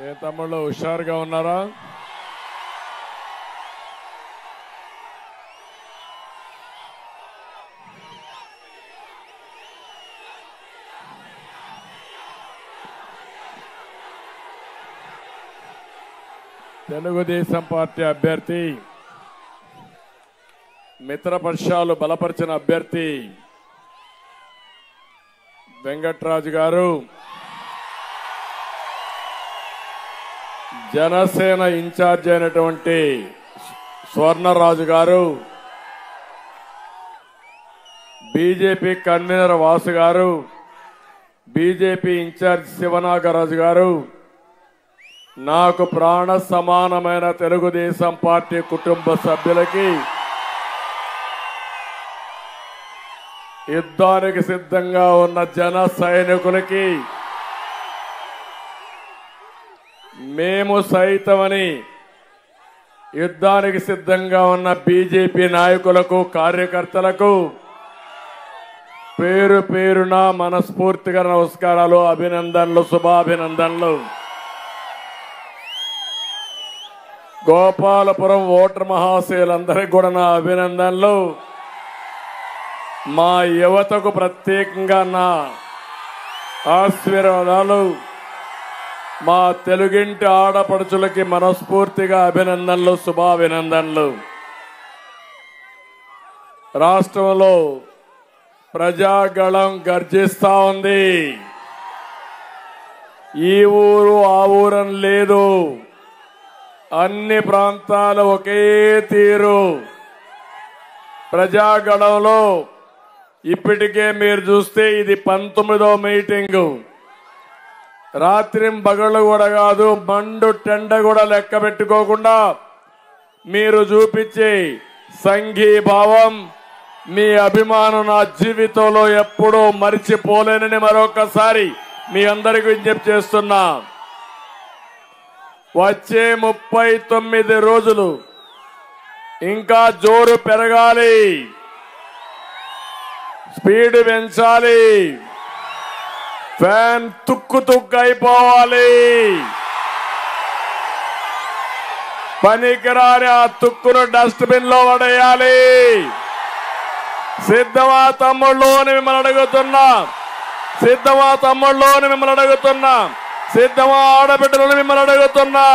ఏ తమ్ముళ్ళు హుషారుగా ఉన్నారా? తెలుగుదేశం పార్టీ అభ్యర్థి, మిత్రపక్షాలు బలపరిచిన అభ్యర్థి వెంకట్రాజు గారు, జనసేన ఇన్ఛార్జ్ అయినటువంటి స్వర్ణరాజు గారు, బీజేపీ కన్వీనర్ వాసు గారు, బీజేపీ ఇన్ఛార్జ్ శివనాగరాజు గారు, నాకు ప్రాణ సమానమైన తెలుగుదేశం పార్టీ కుటుంబ సభ్యులకి, యుద్ధానికి సిద్ధంగా ఉన్న జన సైనికులకి, మేము సైతమని యుద్ధానికి సిద్ధంగా ఉన్న బీజేపీ నాయకులకు, కార్యకర్తలకు పేరు పేరున మనస్ఫూర్తిగా నమస్కారాలు, అభినందనలు, శుభాభినందనలు. గోపాలపురం ఓటర్ మహాశయులందరికీ కూడా నా అభినందనలు. మా యువతకు ప్రత్యేకంగా నా ఆశీర్వాదాలు. మా తెలుగింటి ఆడపడుచులకి మనస్ఫూర్తిగా అభినందనలు, శుభాభినందనలు. రాష్ట్రంలో ప్రజాగళం గర్జిస్తా ఉంది. ఈ ఊరు ఆ ఊరని లేదు, అన్ని ప్రాంతాలు ఒకే తీరు. ప్రజాగణంలో ఇప్పటికే మీరు చూస్తే ఇది 19వ మీటింగు. రాత్రింబగళ్ళు కూడా కాదు, మండు టెండ కూడా లెక్క పెట్టుకోకుండా మీరు చూపించే సంఘీభావం, మీ అభిమానం నా జీవితంలో ఎప్పుడూ మరిచిపోలేనని మరొకసారి మీ అందరికీ విజ్ఞప్తి చేస్తున్నా. వచ్చే 39 రోజులు ఇంకా జోరు పెరగాలి, స్పీడ్ పెంచాలి, ఫ్యాన్ తుక్కు తుక్కు అయిపోవాలి. పనికిరాని ఆ తుక్కును డస్ట్బిన్ లో పడేయాలి. సిద్ధమా తమ్ముళ్ళు అని మిమ్మల్ని అడుగుతున్నా, సిద్ధమా తమ్ముళ్ళు అని మిమ్మల్ని అడుగుతున్నా, సిద్ధమా ఆడబిడ్డలను మిమ్మల్ని అడుగుతున్నా.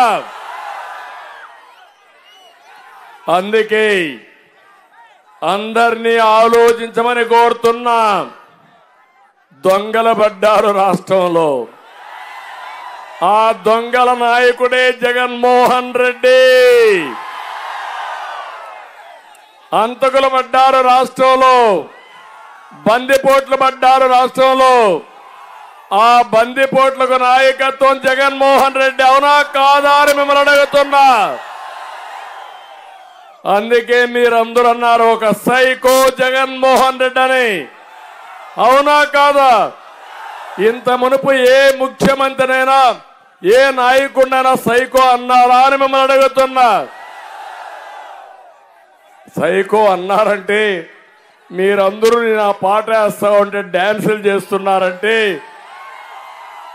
అందుకే అందరినీ ఆలోచించమని కోరుతున్నా. దొంగలు పడ్డారు రాష్ట్రంలో. ఆ దొంగల నాయకుడే జగన్మోహన్ రెడ్డి. అంతకులు పడ్డారు రాష్ట్రంలో, బందిపోట్లు పడ్డారు రాష్ట్రంలో. ఆ బందిపోట్లకు నాయకత్వం జగన్మోహన్ రెడ్డి. అవునా కాదా అని మిమ్మల్ని అడుగుతున్నా. అందుకే మీరందరూ అన్నారు ఒక సైకో జగన్మోహన్ రెడ్డి అని. అవునా కాదా? ఇంత మునుపు ఏ ముఖ్యమంత్రినైనా, ఏ నాయకుడినైనా సైకో అన్నారా అని మిమ్మల్ని అడుగుతున్నా. సైకో అన్నారంటే మీరందరూ నా పాట వేస్తా ఉంటే డాన్సులు చేస్తున్నారంటే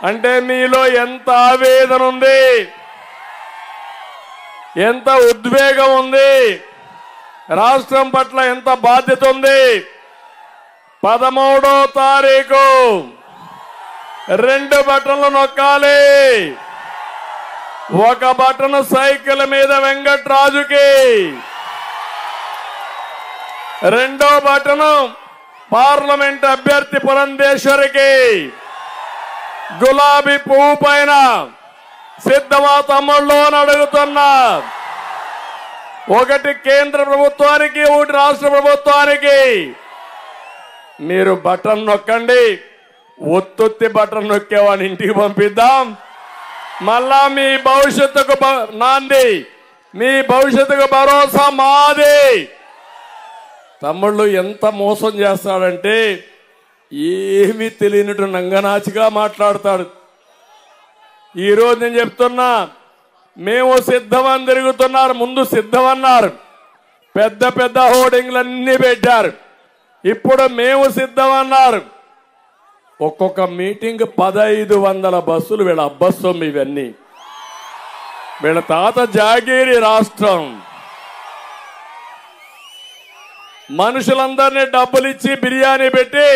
అంటే మీలో ఎంత ఆవేదన ఉంది, ఎంత ఉద్వేగం ఉంది, రాష్ట్రం పట్ల ఎంత బాధ్యత ఉంది. 13వ తారీఖు 2 బటన్లు నొక్కాలి. ఒక బటన్ సైకిల్ మీద వెంకట్రాజుకి, రెండో బటన్ పార్లమెంట్ అభ్యర్థి పురంధేశ్వరికి. గులాబీ పువ్వు పైన సిద్ధమా తమ్ముళ్ళు అని అడుగుతున్నా. ఒకటి కేంద్ర ప్రభుత్వానికి, ఒకటి రాష్ట్ర ప్రభుత్వానికి. మీరు బటన్ నొక్కండి. ఒత్తుత్తి బటన్ నొక్కేవాడిని ఇంటికి పంపిద్దాం. మళ్ళా మీ భవిష్యత్తుకు నాంది, మీ భవిష్యత్తుకు భరోసా మాది. తమ్ముళ్ళు ఎంత మోసం చేస్తాడంటే ఏమీ తెలియనట్టు నంగనాచిగా మాట్లాడతాడు. ఈరోజు నేను చెప్తున్నా, మేము సిద్ధమని తిరుగుతున్నారు. ముందు సిద్ధమన్నారు, పెద్ద పెద్ద హోర్డింగ్లన్నీ పెట్టారు. ఇప్పుడు మేము సిద్ధమన్నారు. ఒక్కొక్క మీటింగ్ 1500 బస్సులు. వీళ్ళ అబ్బస్సొమ్ము ఇవన్నీ. వీళ్ళ తాత జాగీరి రాష్ట్రం. మనుషులందరినీ డబ్బులు ఇచ్చి బిర్యానీ పెట్టి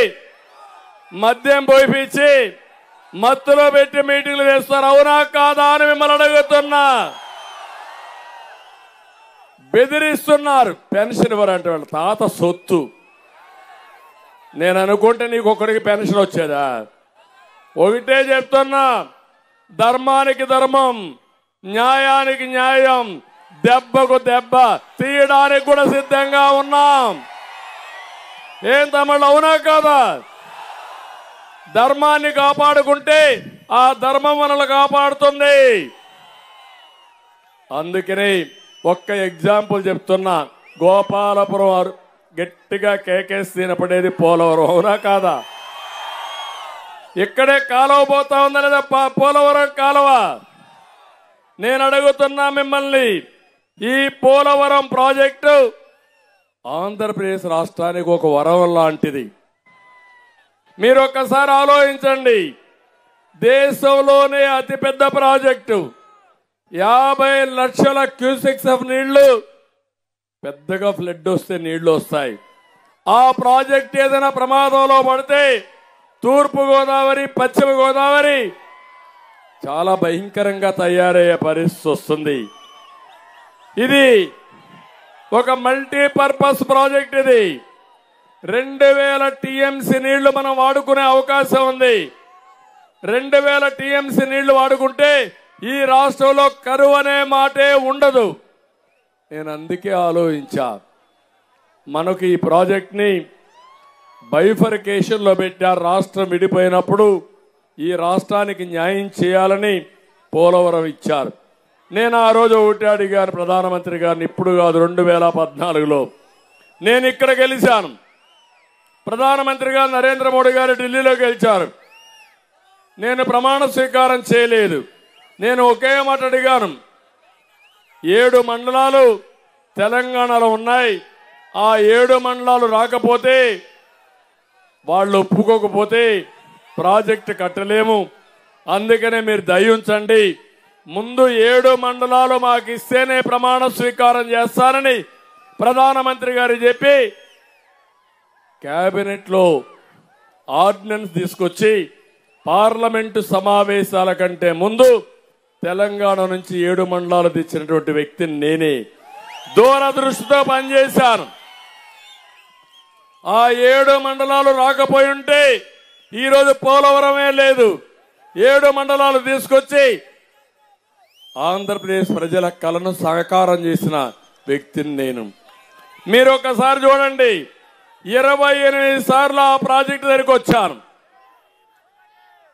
మద్యం పోయిపించి మత్తులో పెట్టి మీటింగ్లు వేస్తారు. అవునా కాదా అని మిమ్మల్ని అడుగుతున్నా. బెదిరిస్తున్నారు. పెన్షన్ ఇవ్వరంటే వాళ్ళ తాత సొత్తు. నేను అనుకుంటే నీకు ఒక్కడికి పెన్షన్ వచ్చేదా? ఒకటే చెప్తున్నా, ధర్మానికి ధర్మం, న్యాయానికి న్యాయం, దెబ్బకు దెబ్బ తీయడానికి కూడా సిద్ధంగా ఉన్నాం. ఏం తమ్ముళ్ళు, అవునా కాదా? ధర్మాన్ని కాపాడుకుంటే ఆ ధర్మం మనల్ని కాపాడుతుంది. అందుకని ఒక్క ఎగ్జాంపుల్ చెప్తున్నా. గోపాలపురం గట్టిగా కేకేసి తినపడేది పోలవరం, అవునా కాదా? ఇక్కడే కాలువ పోతా ఉందా లేదా? పోలవరం కాలువ. నేను అడుగుతున్నా మిమ్మల్ని, ఈ పోలవరం ప్రాజెక్టు ఆంధ్రప్రదేశ్ రాష్ట్రానికి ఒక వరం లాంటిది. మీరు ఒక్కసారి ఆలోచించండి. దేశంలోనే అతిపెద్ద ప్రాజెక్టు, 50 లక్షల క్యూసెక్స్ ఆఫ్ నీళ్లు. పెద్దగా ఫ్లడ్ వస్తే నీళ్లు వస్తాయి. ఆ ప్రాజెక్ట్ ఏదైనా ప్రమాదంలో పడితే తూర్పు గోదావరి, పశ్చిమ గోదావరి చాలా భయంకరంగా తయారయ్యే పరిస్థితి వస్తుంది. ఇది ఒక మల్టీపర్పస్ ప్రాజెక్ట్. ఇది 2000 టీఎంసీ నీళ్లు మనం వాడుకునే అవకాశం ఉంది. 2000 టీఎంసీ నీళ్లు వాడుకుంటే ఈ రాష్ట్రంలో కరువు అనే మాటే ఉండదు. నేను అందుకే ఆలోచించా, మనకు ఈ ప్రాజెక్ట్ ని బైఫర్కేషన్ లో పెట్టారు. రాష్ట్రం విడిపోయినప్పుడు ఈ రాష్ట్రానికి న్యాయం చేయాలని పోలవరం ఇచ్చారు. నేను ఆ రోజు ఒకటి అడిగాను ప్రధానమంత్రి గారిని, ఇప్పుడు కాదు 2014లో నేను ఇక్కడ గెలిచాను. ప్రధానమంత్రి గారు నరేంద్ర మోడీ గారు ఢిల్లీలో గెలిచారు. నేను ప్రమాణ స్వీకారం చేయలేదు. నేను ఒకే మాట అడిగాను, 7 మండలాలు తెలంగాణలో ఉన్నాయి. ఆ 7 మండలాలు రాకపోతే, వాళ్ళు ఒప్పుకోకపోతే ప్రాజెక్టు కట్టలేము. అందుకనే మీరు దయ ఉంచండి, ముందు 7 మండలాలు మాకు ఇస్తేనే ప్రమాణ స్వీకారం చేస్తానని ప్రధానమంత్రి గారు చెప్పి కేబినెట్ లో ఆర్డినెన్స్ తీసుకొచ్చి పార్లమెంటు సమావేశాల కంటే ముందు తెలంగాణ నుంచి 7 మండలాలు తెచ్చినటువంటి వ్యక్తిని నేనే. దూరదృష్టితో పనిచేశాను. ఆ 7 మండలాలు రాకపోయి ఉంటే ఈరోజు పోలవరమే లేదు. 7 మండలాలు తీసుకొచ్చి ఆంధ్రప్రదేశ్ ప్రజల కలను సాకారం చేసిన వ్యక్తిని నేను. మీరు ఒకసారి చూడండి, 28 సార్లు ఆ ప్రాజెక్టు దగ్గరికి వచ్చాను.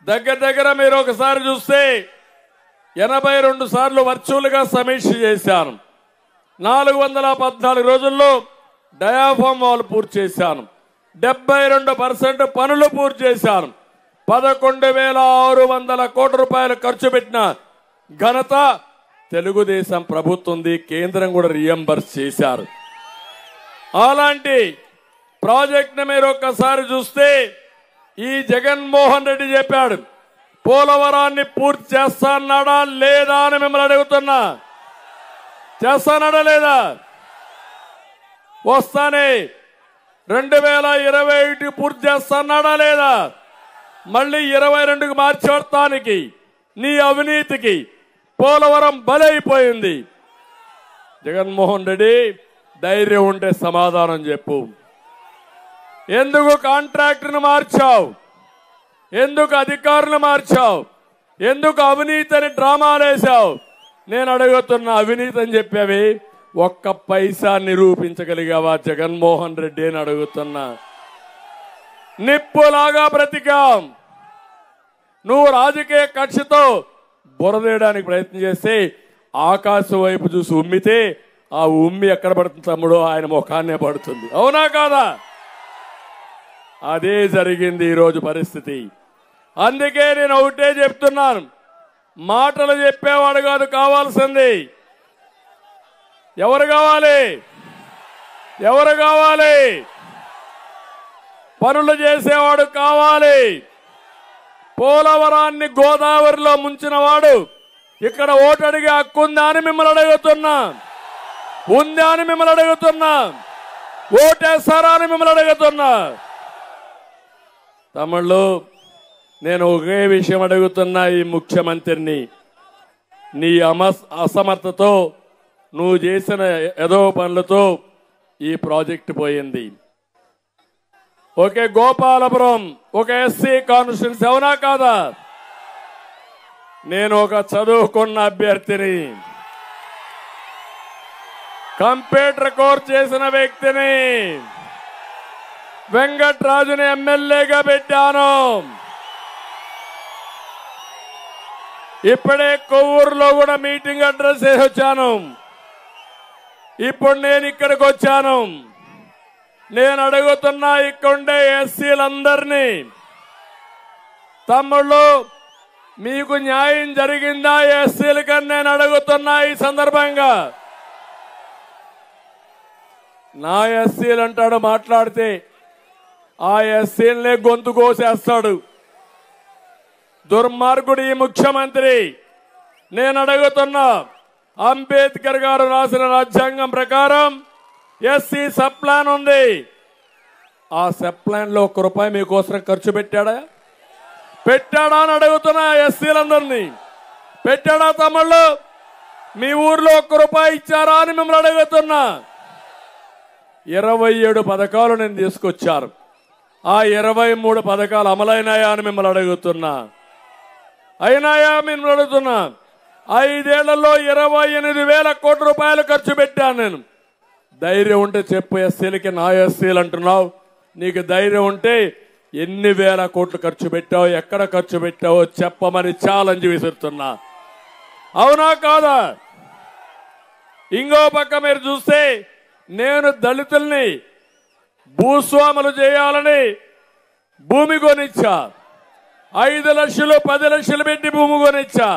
దగ్గర మీరు ఒకసారి చూస్తే 82 సార్లు వర్చువల్ గా సమీక్ష చేశాను. 414 రోజుల్లో డయాఫామ్ వాల్ పూర్తి చేశాను. 72% పనులు పూర్తి చేశాను. 11,600 కోట్ల రూపాయలు ఖర్చు పెట్టిన ఘనత తెలుగుదేశం ప్రభుత్వంది. కేంద్రం కూడా రియంబర్స్ చేశారు. అలాంటి ప్రాజెక్ట్ ని మీరు ఒక్కసారి చూస్తే, ఈ జగన్మోహన్ రెడ్డి చెప్పాడు పోలవరాన్ని పూర్తి చేస్తానడా లేదా అని మిమ్మల్ని అడుగుతున్నా. చేస్తానడా లేదా? వస్తానే 2021 పూర్తి చేస్తానడా లేదా? మళ్ళీ 22కి మార్చేస్తానికి నీ అవినీతికి పోలవరం బలైపోయింది. జగన్మోహన్ రెడ్డి, ధైర్యం ఉంటే సమాధానం చెప్పు. ఎందుకు కాంట్రాక్టర్ను మార్చావు? ఎందుకు అధికారులు మార్చావు? ఎందుకు అవినీతిని డ్రామాలేసావు? నేను అడుగుతున్నా, అవినీతి అని చెప్పేవి ఒక్క పైసా నిరూపించగలిగావా జగన్మోహన్ రెడ్డి అని అడుగుతున్నా. నిప్పులాగా బ్రతికాం. నువ్వు రాజకీయ కక్షతో బురదేయడానికి ప్రయత్నం చేస్తే ఆకాశం వైపు చూసి ఉమ్మితే ఆ ఉమ్మి ఎక్కడ పడుతుంది తమ్ముడు? ఆయన ముఖాన్నే పడుతుంది. అవునా కాదా? అదే జరిగింది ఈరోజు పరిస్థితి. అందుకే నేను ఒకటే చెప్తున్నాను, మాటలు చెప్పేవాడు కాదు కావాల్సింది. ఎవరు కావాలి? ఎవరు కావాలి? పనులు చేసేవాడు కావాలి. పోలవరాన్ని గోదావరిలో ముంచిన వాడు ఇక్కడ ఓటు అడిగే హక్కు ఉందా అని మిమ్మల్ని అడుగుతున్నా. ఉందా అని మిమ్మల్ని అడుగుతున్నా. ఓటేస్తారా అని మిమ్మల్ని అడుగుతున్నా. తమ్ముళ్ళు, నేను ఒకే విషయం అడుగుతున్నా ఈ ముఖ్యమంత్రిని. నీ అసమర్థతో నువ్వు చేసిన ఏదో పనులతో ఈ ప్రాజెక్టు పోయింది. ఒకే గోపాలపురం ఒక ఎస్సీ కాన్స్టిట్యూన్సీ, అవునా కాదా? నేను ఒక చదువుకున్న అభ్యర్థిని, కంప్యూటర్ కోర్స్ చేసిన వ్యక్తిని, వెంకట్రాజుని ఎమ్మెల్యేగా పెట్టాను. ఇప్పుడే కొవ్వూరులో కూడా మీటింగ్ అడ్రస్ చేసి వచ్చాను. ఇప్పుడు నేను ఇక్కడికి వచ్చాను. నేను అడుగుతున్నా ఇక్కడుండే ఎస్సీలందరినీ, తమ్ముళ్ళు మీకు న్యాయం జరిగిందా ఎస్సీలకని నేను అడుగుతున్నా. ఈ సందర్భంగా నా ఎస్సీలు అంటాడు, మాట్లాడితే ఆ ఎస్సీలనే గొంతు కోసేస్తాడు. దుర్మార్గుడు ఈ ముఖ్యమంత్రి. నేను అడుగుతున్నా, అంబేద్కర్ గారు రాసిన రాజ్యాంగం ప్రకారం ఎస్సీ సబ్ ప్లాన్ ఉంది. ఆ సబ్ ప్లాన్ లో ₹1 మీకోసం ఖర్చు పెట్టాడా అని అడుగుతున్నా. ఎస్సీలందరినీ పెట్టాడా తమ్ముళ్ళు? మీ ఊర్లో ₹1 ఇచ్చారా అని మిమ్మల్ని అడుగుతున్నా. 27 పథకాలు నేను తీసుకొచ్చారు. ఆ 23 పథకాలు అమలైనాయా అని మిమ్మల్ని అడుగుతున్నా. అయినాయా మిమ్మల్ని అడుగుతున్నా. 5 ఏళ్లలో 28,000 కోట్ల రూపాయలు ఖర్చు పెట్టాను నేను. ధైర్యం ఉంటే చెప్పు. ఎస్సీలకి నా ఎస్సీలు అంటున్నావు. నీకు ధైర్యం ఉంటే ఎన్ని వేల కోట్లు ఖర్చు పెట్టావు, ఎక్కడ ఖర్చు పెట్టావో చెప్పమని ఛాలెంజ్ విసురుతున్నా. అవునా కాదా? ఇంకో పక్క మీరు చూస్తే నేను దళితుల్ని భూస్వాములు చేయాలని భూమి కొనిచ్చా. 5 లక్షలు 10 లక్షలు పెట్టి భూమి కొనిచ్చా.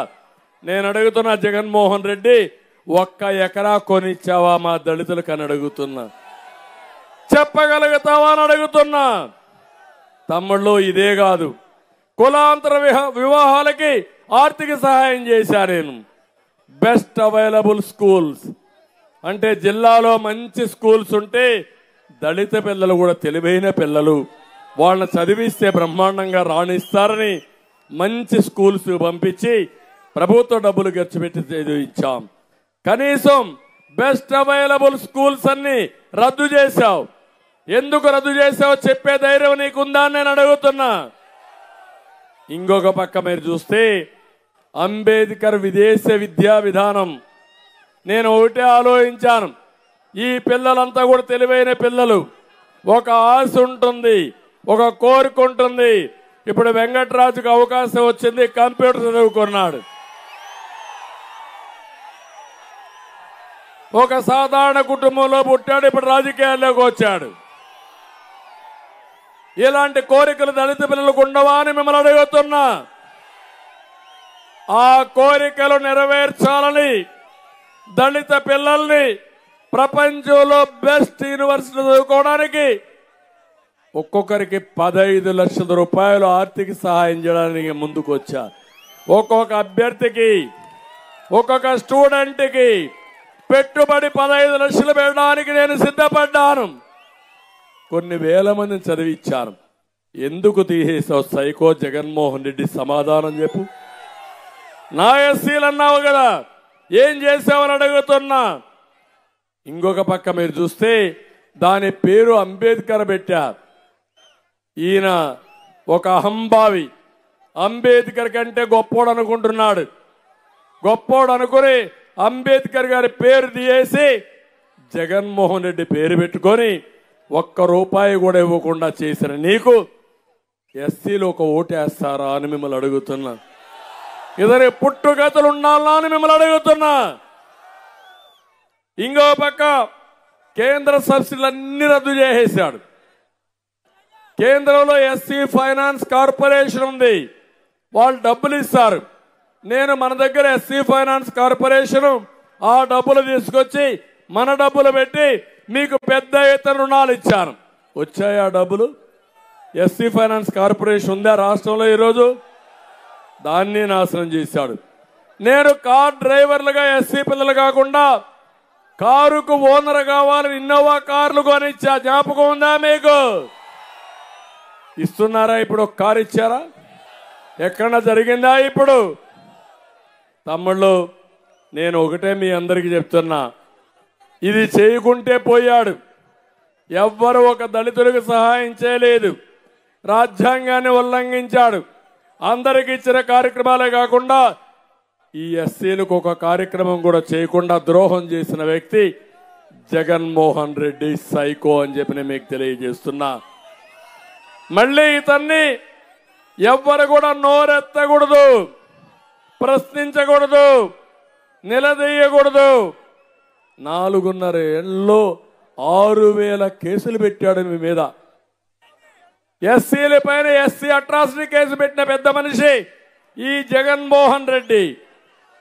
నేను అడుగుతున్నా, జగన్మోహన్ రెడ్డి 1 ఎకరా కొనిచ్చావా మా దళితులకు అని అడుగుతున్నా. చెప్పగలుగుతావా అని అడుగుతున్నా. తమ్ముళ్ళు, ఇదే కాదు, కులాంతర వివాహాలకి ఆర్థిక సహాయం చేశా నేను. బెస్ట్ అవైలబుల్ స్కూల్స్ అంటే జిల్లాలో మంచి స్కూల్స్ ఉంటే దళిత పిల్లలు కూడా తెలివైన పిల్లలు, వాళ్ళని చదివిస్తే బ్రహ్మాండంగా రాణిస్తారని మంచి స్కూల్స్ పంపించి ప్రభుత్వ డబ్బులు ఖర్చు పెట్టి చదివించాం. కనీసం బెస్ట్ అవైలబుల్ స్కూల్స్ అన్ని రద్దు చేశావు. ఎందుకు రద్దు చేశావో చెప్పే ధైర్యం నీకుందా అని నేను అడుగుతున్నా. ఇంకొక పక్క మీరు చూస్తే అంబేద్కర్ విదేశ విద్యా విధానం, నేను ఒకటే ఆలోచించాను. ఈ పిల్లలంతా కూడా తెలివైన పిల్లలు, ఒక ఆశ ఉంటుంది, ఒక కోరిక ఉంటుంది. ఇప్పుడు వెంకట్రాజుకు అవకాశం వచ్చింది, కంప్యూటర్ చదువుకున్నాడు. ఒక సాధారణ కుటుంబంలో పుట్టాడు, ఇప్పుడు రాజకీయాల్లోకి వచ్చాడు. ఇలాంటి కోరికలు దళిత పిల్లలకు ఉండవా అని మిమ్మల్ని అడుగుతున్నా. ఆ కోరికలు నెరవేర్చాలని దళిత పిల్లల్ని ప్రపంచంలో బెస్ట్ యూనివర్సిటీ చదువుకోవడానికి ఒక్కొక్కరికి 15 లక్షల రూపాయలు ఆర్థిక సహాయం చేయడానికి ముందుకు వచ్చా. ఒక్కొక్క అభ్యర్థికి, ఒక్కొక్క స్టూడెంట్కి పెట్టుబడి 15 లక్షలు పెట్టడానికి నేను సిద్ధపడ్డాను. కొన్ని వేల మందిని చదివించాను. ఎందుకు తీసేసావు సైకో జగన్మోహన్ రెడ్డి? సమాధానం చెప్పు. నా ఎస్సీలు అన్నావు కదా, ఏం చేసావని అడుగుతున్నా. ఇంకొక పక్క మీరు చూస్తే దాని పేరు అంబేద్కర్ పెట్టారు. ఈయన ఒక అహంభావి, అంబేద్కర్ కంటే గొప్పోడు అనుకుంటున్నాడు. గొప్పోడు అనుకుని అంబేద్కర్ గారి పేరు తీసేసి జగన్మోహన్ రెడ్డి పేరు పెట్టుకొని ₹1 కూడా ఇవ్వకుండా చేసిన నీకు ఎస్సీలు ఒక ఓటేస్తారా అని మిమ్మల్ని అడుగుతున్నా. ఇద్దరి పుట్టుగతులు ఉండాలా అని మిమ్మల్ని అడుగుతున్నా. ఇంకో పక్క కేంద్ర సబ్సిడీలన్నీ రద్దు చేసేశాడు. కేంద్రంలో ఎస్సీ ఫైనాన్స్ కార్పొరేషన్ ఉంది, వాళ్ళు డబ్బులు ఇస్తారు. నేను మన దగ్గర ఎస్సీ ఫైనాన్స్ కార్పొరేషన్ ఆ డబ్బులు తీసుకొచ్చి మన డబ్బులు పెట్టి మీకు పెద్ద ఎత్తున రుణాలు ఇచ్చాను. వచ్చాయి ఆ డబ్బులు? ఎస్సీ ఫైనాన్స్ కార్పొరేషన్ ఉందా రాష్ట్రంలో ఈరోజు? దాన్ని నాశనం చేశాడు. నేను కార్ డ్రైవర్లుగా ఎస్సీ పిల్లలు కాకుండా కారుకు ఓనర్ కావాలని ఇన్నోవా కార్లు కొనిచ్చా. జ్ఞాపకం ఉందా మీకు? ఇస్తున్నారా? ఇప్పుడు ఒక కారు ఇచ్చారా? ఎక్కడన్నా జరిగిందా? ఇప్పుడు తమ్ముళ్ళు, నేను ఒకటే మీ అందరికీ చెప్తున్నా, ఇది చేయకుంటే పోయాడు. ఎవ్వరు ఒక దళితులకు సహాయం చేయలేదు. రాజ్యాంగాన్ని ఉల్లంఘించాడు. అందరికి ఇచ్చిన కార్యక్రమాలే కాకుండా ఈ ఎస్సీలకు ఒక కార్యక్రమం కూడా చేయకుండా ద్రోహం చేసిన వ్యక్తి జగన్మోహన్ రెడ్డి సైకో అని చెప్పి నేను మీకు తెలియజేస్తున్నా. మళ్ళీ ఇతన్ని ఎవ్వరు కూడా నోరెత్తకూడదు, ప్రశ్నించకూడదు, నిలదీయకూడదు. 4.5 ఏళ్ళలో 6,000 కేసులు పెట్టాడు మీ మీద. ఎస్సీల పైన ఎస్సీ అట్రాసిటీ కేసు పెట్టిన పెద్ద మనిషి ఈ జగన్మోహన్ రెడ్డి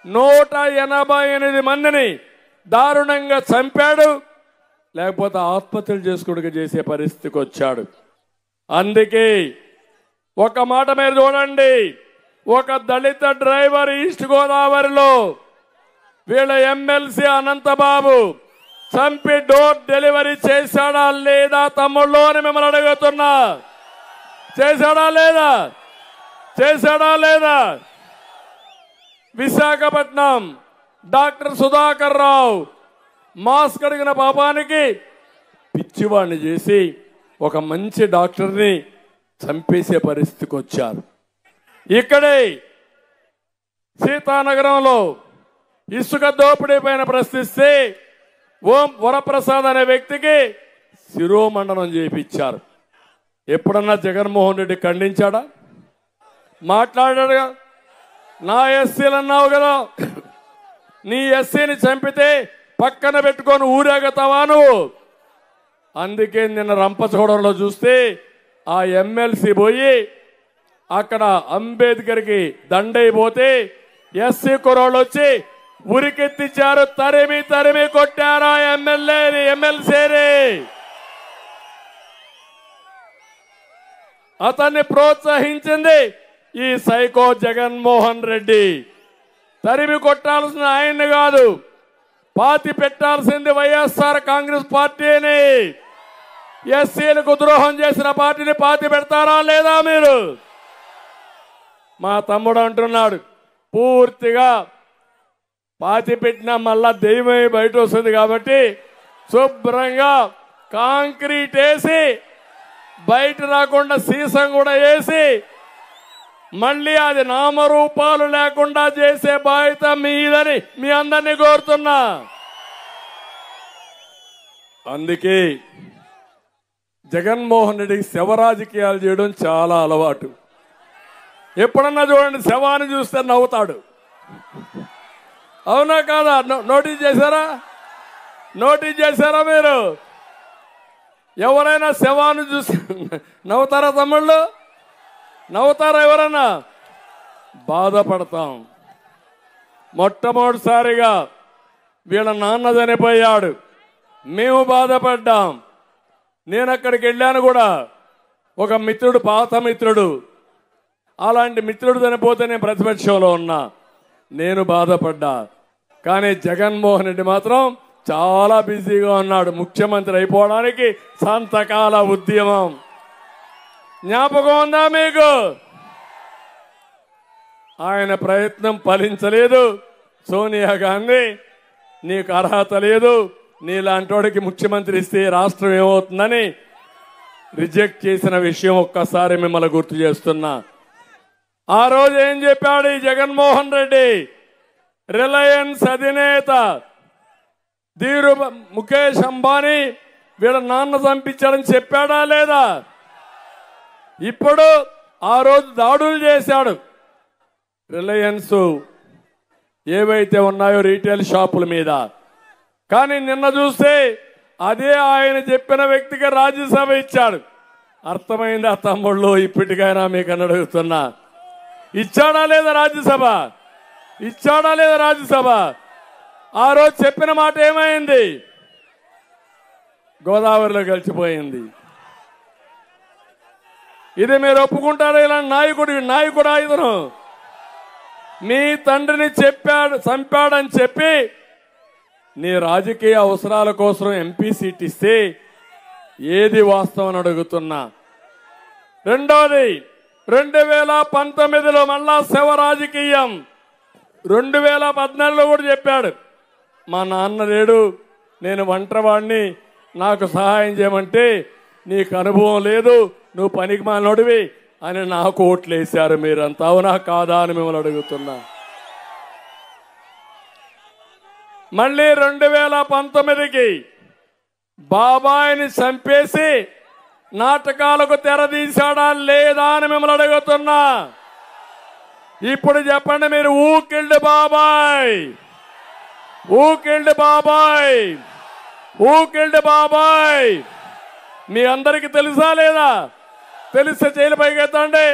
188 మందిని దారుణంగా చంపాడు. లేకపోతే ఆత్మహత్యలు చేసుకోవడానికి చేసే పరిస్థితికి వచ్చాడు. అందుకే ఒక మాట మీరు చూడండి, ఒక దళిత డ్రైవర్ ఈస్ట్ గోదావరిలో వీళ్ళ ఎమ్మెల్సీ అనంతబాబు చంపి డోర్ డెలివరీ చేశాడా లేదా తమ్ముళ్ళు అని మిమ్మల్ని అడుగుతున్నా. చేశాడా లేదా? చేశాడా లేదా? విశాఖపట్నం డాక్టర్ సుధాకర్ రావు మాస్క్ అడిగిన పాపానికి పిచ్చివాడిని చేసి ఒక మంచి డాక్టర్ని చంపేసే పరిస్థితికి వచ్చారు. ఇక్కడే సీతానగరంలో ఇసుక దోపిడీ పైన ప్రశ్నిస్తే ఓం వరప్రసాద్ అనే వ్యక్తికి శిరోమండనం చేయించారు. ఎప్పుడన్నా జగన్మోహన్ రెడ్డి ఖండించాడా? మాట్లాడాడుగా. నా ఎస్సీలు అన్నావు కదా, నీ ఎస్సీని చంపితే పక్కన పెట్టుకొని ఊరేగుతావా నువ్వు? అందుకే నిన్న రంపచోడవరంలో చూస్తే ఆ ఎమ్మెల్సీ పోయి అక్కడ అంబేద్కర్కి దండైపోతే ఎస్సీ కుర్రోళ్ళు వచ్చి ఉరికెత్తిచ్చారు. తరిమి తరిమి కొట్టారా ఎమ్మెల్యేని, ఎమ్మెల్సీని. అతన్ని ప్రోత్సహించింది ఈ సైకో జగన్మోహన్ రెడ్డి. తరిమి కొట్టాల్సిన ఆయన్ని కాదు, పాతి పెట్టాల్సింది వైఎస్ఆర్ కాంగ్రెస్ పార్టీని. ఎస్సీలకు ద్రోహం చేసిన పార్టీని పాతి పెడతారా లేదా మీరు? మా తమ్ముడు అంటున్నాడు, పూర్తిగా పాతి పెట్టినా మళ్ళా దెయ్యమై బయట వస్తుంది కాబట్టి శుభ్రంగా కాంక్రీట్ వేసి బయట రాకుండా సీసం కూడా వేసి మళ్ళీ అది నామరూపాలు లేకుండా చేసే బాధ్యత మీదని మీ అందరినీ కోరుతున్నా. అందుకే జగన్మోహన్ రెడ్డికి శవ రాజకీయాలు చేయడం చాలా అలవాటు. ఎప్పుడన్నా చూడండి, శవాన్ని చూస్తే నవ్వుతాడు. అవునా కాదా? నోటీస్ చేశారా? నోటీస్ చేశారా మీరు? ఎవరైనా శవాన్ని చూసి నవ్వుతారా తమ్ముళ్ళు? నవ్వుతారా ఎవరన్నా? బాధపడతాం. మొట్టమొదటిసారిగా వీళ్ళ నాన్న చనిపోయాడు, మేము బాధపడ్డాం. నేను అక్కడికి వెళ్ళాను కూడా. ఒక మిత్రుడు, పాత మిత్రుడు, అలాంటి మిత్రుడు చనిపోతే నేను ప్రతిపక్షంలో ఉన్నా, నేను బాధపడ్డా. కానీ జగన్మోహన్ రెడ్డి మాత్రం చాలా బిజీగా ఉన్నాడు. ముఖ్యమంత్రి అయిపోవడానికి సంతకాల ఉద్యమం జ్ఞాపకం ఉందా మీకు? ఆయన ప్రయత్నం ఫలించలేదు. సోనియా గాంధీ, నీకు అర్హత లేదు, నీలాంటి వాడికి ముఖ్యమంత్రి ఇస్తే రాష్ట్రం ఏమవుతుందని రిజెక్ట్ చేసిన విషయం ఒక్కసారి మిమ్మల్ని గుర్తు చేస్తున్నా. ఆ రోజు ఏం చెప్పాడు ఈ జగన్మోహన్ రెడ్డి? రిలయన్స్ అధినేత ధీరు ముఖేష్ అంబానీ వీళ్ళ నాన్న చంపించాడని చెప్పాడా లేదా? ఇప్పుడు ఆ రోజు దాడులు చేశాడు. రిలయన్స్ ఏవైతే ఉన్నాయో రీటైల్ షాపుల మీద. కానీ నిన్న చూస్తే అదే ఆయన చెప్పిన వ్యక్తికి రాజ్యసభ ఇచ్చాడు. అర్థమైందా తమ్ముళ్ళు? ఇప్పటికైనా మీకు అని అడుగుతున్నా, ఇచ్చాడా లేదా రాజ్యసభ? ఇచ్చాడా లేదా రాజ్యసభ? ఆ రోజు చెప్పిన మాట ఏమైంది? గోదావరిలో కలిసిపోయింది. ఇది మీరు ఒప్పుకుంటారా? ఇలాంటి నాయకుడు ఇతను మీ తండ్రిని చంపాడని చెప్పి నీ రాజకీయ అవసరాల కోసం ఎంపీ సీట్ ఇస్తే ఏది వాస్తవం అని అడుగుతున్నా. రెండోది 2019లో మళ్ళా శవ రాజకీయం. 2014లో కూడా చెప్పాడు, మా నాన్న లేడు, నేను ఒంటరివాడిని, నాకు సహాయం చేయమంటే నీకు అనుభవం లేదు, నువ్వు పనికి మాలినోడివి అని నాకు ఓట్లు వేశారు మీరంతా. అవునా కాదా అని మిమ్మల్ని అడుగుతున్నా. మళ్ళీ 2019కి బాబాయిని చంపేసి నాటకాలకు తెరదీశాడా లేదా అని మిమ్మల్ని అడుగుతున్నా. ఇప్పుడు చెప్పండి మీరు, హూ కిల్డ్ బాబాయ్? హూ కిల్డ్ బాబాయ్? హూ కిల్డ్ బాబాయ్? మీ అందరికీ తెలుసా లేదా? తెలిస్తే జైలు పైకెత్తండి.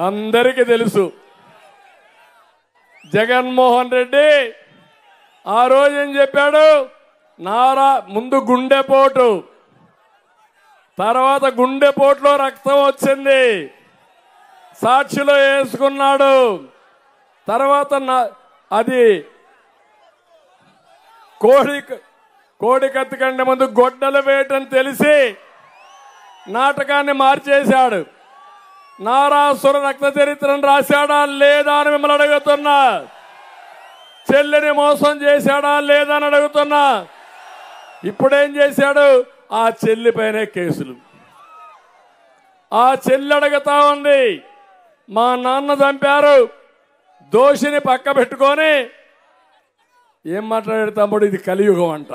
అందరికీ తెలుసు. జగన్మోహన్ రెడ్డి ఆ రోజు ఏం చెప్పాడు? ముందు గుండెపోటు, తర్వాత గుండెపోటులో రక్తం వచ్చింది, సాక్షిలో వేసుకున్నాడు. తర్వాత అది కోడి కత్తి కంటే ముందు గొడ్డల వేటని తెలిసి నాటకాన్ని మార్చేశాడు. నారాసుర రక్త చరిత్రను రాశాడా లేదా అని మిమ్మల్ని అడుగుతున్నా. చెల్లిని మోసం చేశాడా లేదా అని అడుగుతున్నా. ఇప్పుడేం చేశాడు? ఆ చెల్లి పైనే కేసులు. ఆ చెల్లి అడుగుతా ఉంది, మా నాన్న చంపారు, దోషిని పక్క పెట్టుకొని ఏం మాట్లాడాడు తమ్ముడు? ఇది కలియుగం అంట.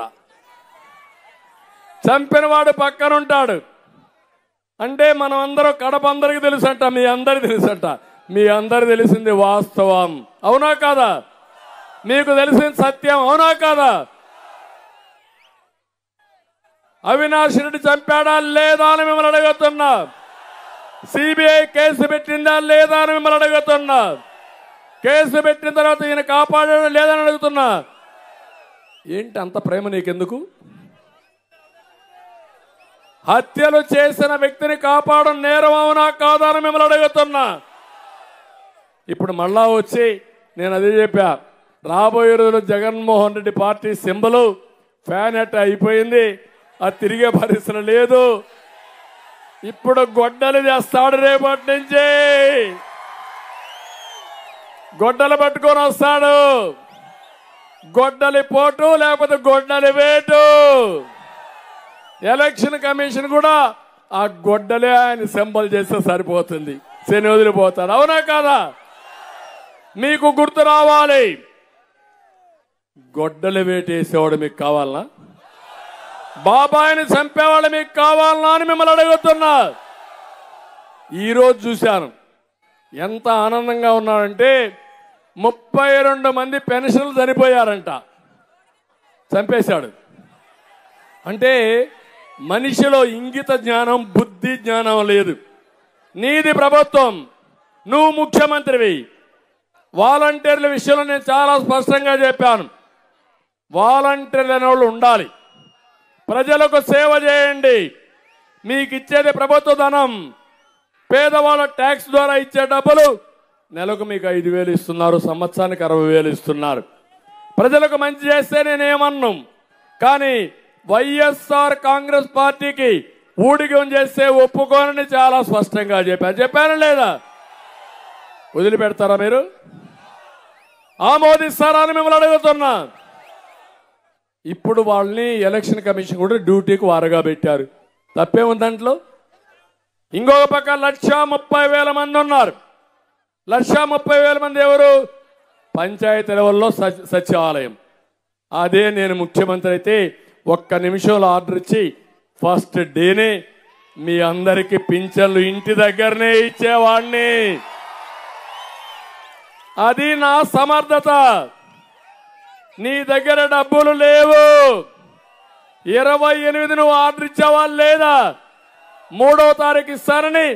చంపిన వాడు పక్కనుంటాడు అంటే మనం అందరూ కడప అందరికి తెలుసంట, మీ అందరికి తెలుసంట. మీ అందరు తెలిసింది వాస్తవం, అవునా కాదా? మీకు తెలిసింది సత్యం, అవునా కాదా? అవినాష్ రెడ్డి చంపాడా లేదా అని మిమ్మల్ని అడుగుతున్నా. సిబిఐ కేసు పెట్టిందా లేదా అని మిమ్మల్ని అడుగుతున్నా. కేసు పెట్టిన తర్వాత ఈయన కాపాడాడా లేదని అడుగుతున్నా. ఏంటి అంత ప్రేమ నీకెందుకు? హత్యలు చేసిన వ్యక్తిని కాపాడడం నేరం, అవునా కాదా అని మిమ్మల్ని అడుగుతున్నా. ఇప్పుడు మళ్ళా వచ్చి నేను అదే చెప్పా, రాబోయే రోజుల్లో Jaganmohan Reddy party symbol fan at అయిపోయింది, అది తిరిగే పరిస్థితి లేదు. ఇప్పుడు గొడ్డలు చేస్తాడు. రేపటి నుంచి గొడ్డలు పట్టుకొని వస్తాడు. గొడ్డలి పోటు లేకపోతే గొడ్డలి వేటు. ఎలక్షన్ కమిషన్ కూడా ఆ గొడ్డలే ఆయన సింబల్ చేస్తే సరిపోతుంది, శని వదిలిపోతాడు, అవునా కాదా? మీకు గుర్తు రావాలి, గొడ్డలి వేటేసేవాడు మీకు కావాలనా? బాబాయిని చంపేవాళ్ళు మీకు కావాలనా అని మిమ్మల్ని అడుగుతున్నా. ఈరోజు చూశాను ఎంత ఆనందంగా ఉన్నారంటే 32 మంది పెన్షన్లు చనిపోయారంట, చంపేశాడు. అంటే మనిషిలో ఇంగిత జ్ఞానం, బుద్ధి జ్ఞానం లేదు. నీది ప్రభుత్వం, నువ్వు ముఖ్యమంత్రివి. వాలంటీర్ల విషయంలో నేను చాలా స్పష్టంగా చెప్పాను, వాలంటీర్లు అనేవాళ్ళు ఉండాలి. ప్రజలకు సేవ చేయండి. మీకు ఇచ్చేది ప్రభుత్వ ధనం, పేదవాళ్ళ ట్యాక్స్ ద్వారా ఇచ్చే డబ్బులు నెలకు మీకు 5,000 ఇస్తున్నారు, సంవత్సరానికి 60,000 ఇస్తున్నారు. ప్రజలకు మంచి చేస్తే నేనేమన్నాం, కానీ వైఎస్ఆర్ కాంగ్రెస్ పార్టీకి ఊడిగం చేస్తే ఒప్పుకోనని చాలా స్పష్టంగా చెప్పాను లేదా? వదిలిపెడతారా మీరు? ఆమోదిస్తారా అని మిమ్మల్ని అడుగుతున్నా. ఇప్పుడు వాళ్ళని ఎలక్షన్ కమిషన్ కూడా డ్యూటీకి వారగా పెట్టారు, తప్పేముంది దాంట్లో? ఇంకొక పక్క 1,30,000 మంది ఉన్నారు. 1,30,000 మంది ఎవరు? పంచాయతీ లెవెల్లో సచివాలయం. అదే నేను ముఖ్యమంత్రి అయితే 1 నిమిషంలో ఆర్డర్ ఇచ్చి ఫస్ట్ డేనే మీ అందరికీ పింఛన్లు ఇంటి దగ్గరనే ఇచ్చేవాడిని. అది నా సమర్థత. నీ దగ్గర డబ్బులు లేవు. 28 నువ్వు ఆర్డర్ ఇచ్చావా లేదా? 3వ తారీఖు ఇస్తానని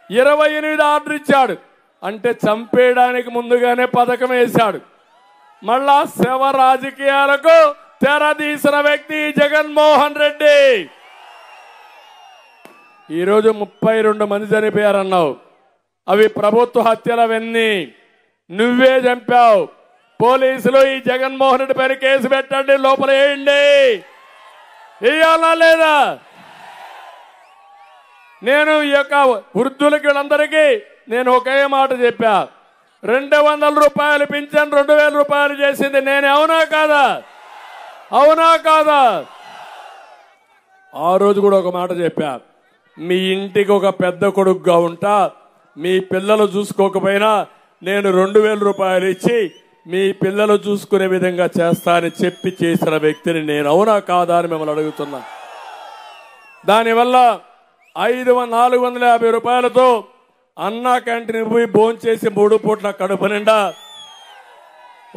28 ఆర్డర్ ఇచ్చాడు. అంటే చంపేయడానికి ముందుగానే పథకం వేశాడు. మళ్ళా శవ రాజకీయాలకు తెరదీసిన వ్యక్తి జగన్మోహన్ రెడ్డి. ఈరోజు 32 మంది చనిపోయారన్నావు. అవి ప్రభుత్వ హత్యలవన్నీ. నువ్వే చంపావు. పోలీసులు ఈ జగన్మోహన్ రెడ్డి పైన కేసు పెట్టండి, లోపల వేయండి. వేయాలా లేదా? నేను ఈ యొక్క వృద్ధులకి వీళ్ళందరికీ నేను ఒకే మాట చెప్పా. 200 రూపాయలు పింఛన్ 2000 రూపాయలు చేసింది నేను. అవునా కాదా? అవునా కాదా? ఆ రోజు కూడా ఒక మాట చెప్పా. మీ ఇంటికి ఒక పెద్ద కొడుకుగా ఉంటా, మీ పిల్లలు చూసుకోకపోయినా నేను 2000 రూపాయలు ఇచ్చి మీ పిల్లలు చూసుకునే విధంగా చేస్తా అని చెప్పి చేసిన వ్యక్తిని నేను. అవునా కాదా అని మిమ్మల్ని అడుగుతున్నా. దానివల్ల 450 రూపాయలతో అన్నా క్యాంటీన్ పోయి భోంచేసి 3 పూట్ల కడుపు నిండా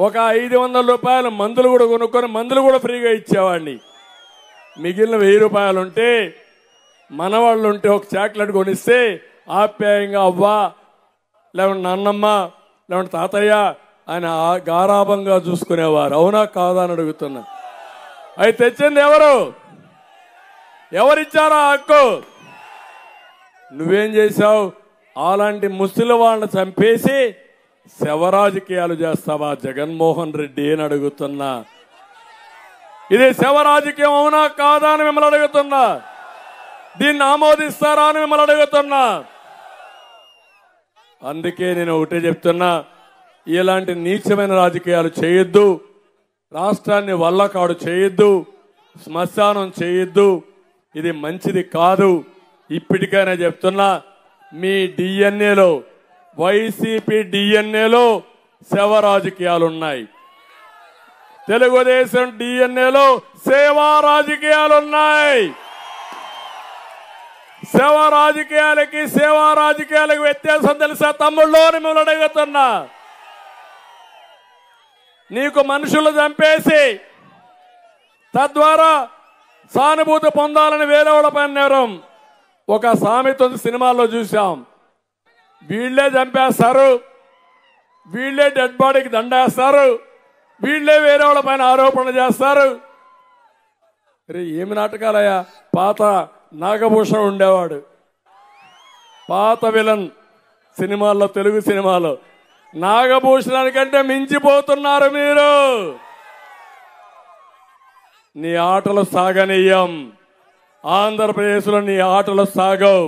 ఒక 500 రూపాయలు మందులు కూడా కొనుక్కొని మందులు కూడా ఫ్రీగా ఇచ్చేవాడిని. మిగిలిన 1000 రూపాయలు ఉంటే మనవాళ్ళు ఉంటే ఒక చాక్లెట్ కొనిస్తే ఆప్యాయంగా అవ్వా, లేకుంటే నాన్నమ్మ, లేకుంటే తాతయ్య ఆయన గారాభంగా చూసుకునేవారు. అవునా కాదా అని అడుగుతున్నా. అవి తెచ్చింది ఎవరు? ఎవరిచ్చారా హక్కు? నువ్వేం చేశావు? అలాంటి ముసలి వాళ్ళని చంపేసి శవ రాజకీయాలు చేస్తావా జగన్మోహన్ రెడ్డి అని అడుగుతున్నా. ఇది శవ రాజకీయం అవునా కాదా అని మిమ్మల్ని అడుగుతున్నా. దీన్ని ఆమోదిస్తారా అని మిమ్మల్ని అడుగుతున్నా. అందుకే నేను ఒకటే చెప్తున్నా, ఇలాంటి నీచమైన రాజకీయాలు చేయొద్దు. రాష్ట్రాన్ని వల్లకాడు చేయొద్దు, శ్మశానం చేయొద్దు. ఇది మంచిది కాదు. ఇప్పటికైనా చెప్తున్నా, మీ డిఎన్ఏలో, వైసీపీ డిఎన్ఏలో శవ రాజకీయాలు ఉన్నాయి. తెలుగుదేశం డిఎన్ఏలో సేవా రాజకీయాలు ఉన్నాయి. సేవా రాజకీయాలకు వ్యత్యాసం తెలుసా తమ్ముళ్ళు అని మిమ్మల్ని అడుగుతున్నా. నీకు మనుషులు చంపేసి తద్వారా సానుభూతి పొందాలని వేరే వాళ్ళ పైన నేరం. ఒక సామెత సినిమాల్లో చూసాం. వీళ్లే చంపేస్తారు, వీళ్లే డెడ్ బాడీకి దండేస్తారు, వీళ్లే వేరే వాళ్ళ పైన ఆరోపణలు చేస్తారు. ఏమి నాటకాలయ్యా? పాత నాగభూషణ్ ఉండేవాడు, పాత విలన్ సినిమాల్లో, తెలుగు సినిమాలో. నాగభూషణానికంటే మించిపోతున్నారు మీరు. నీ ఆటలు సాగనీయం. ఆంధ్రప్రదేశ్లో నీ ఆటలు సాగవు.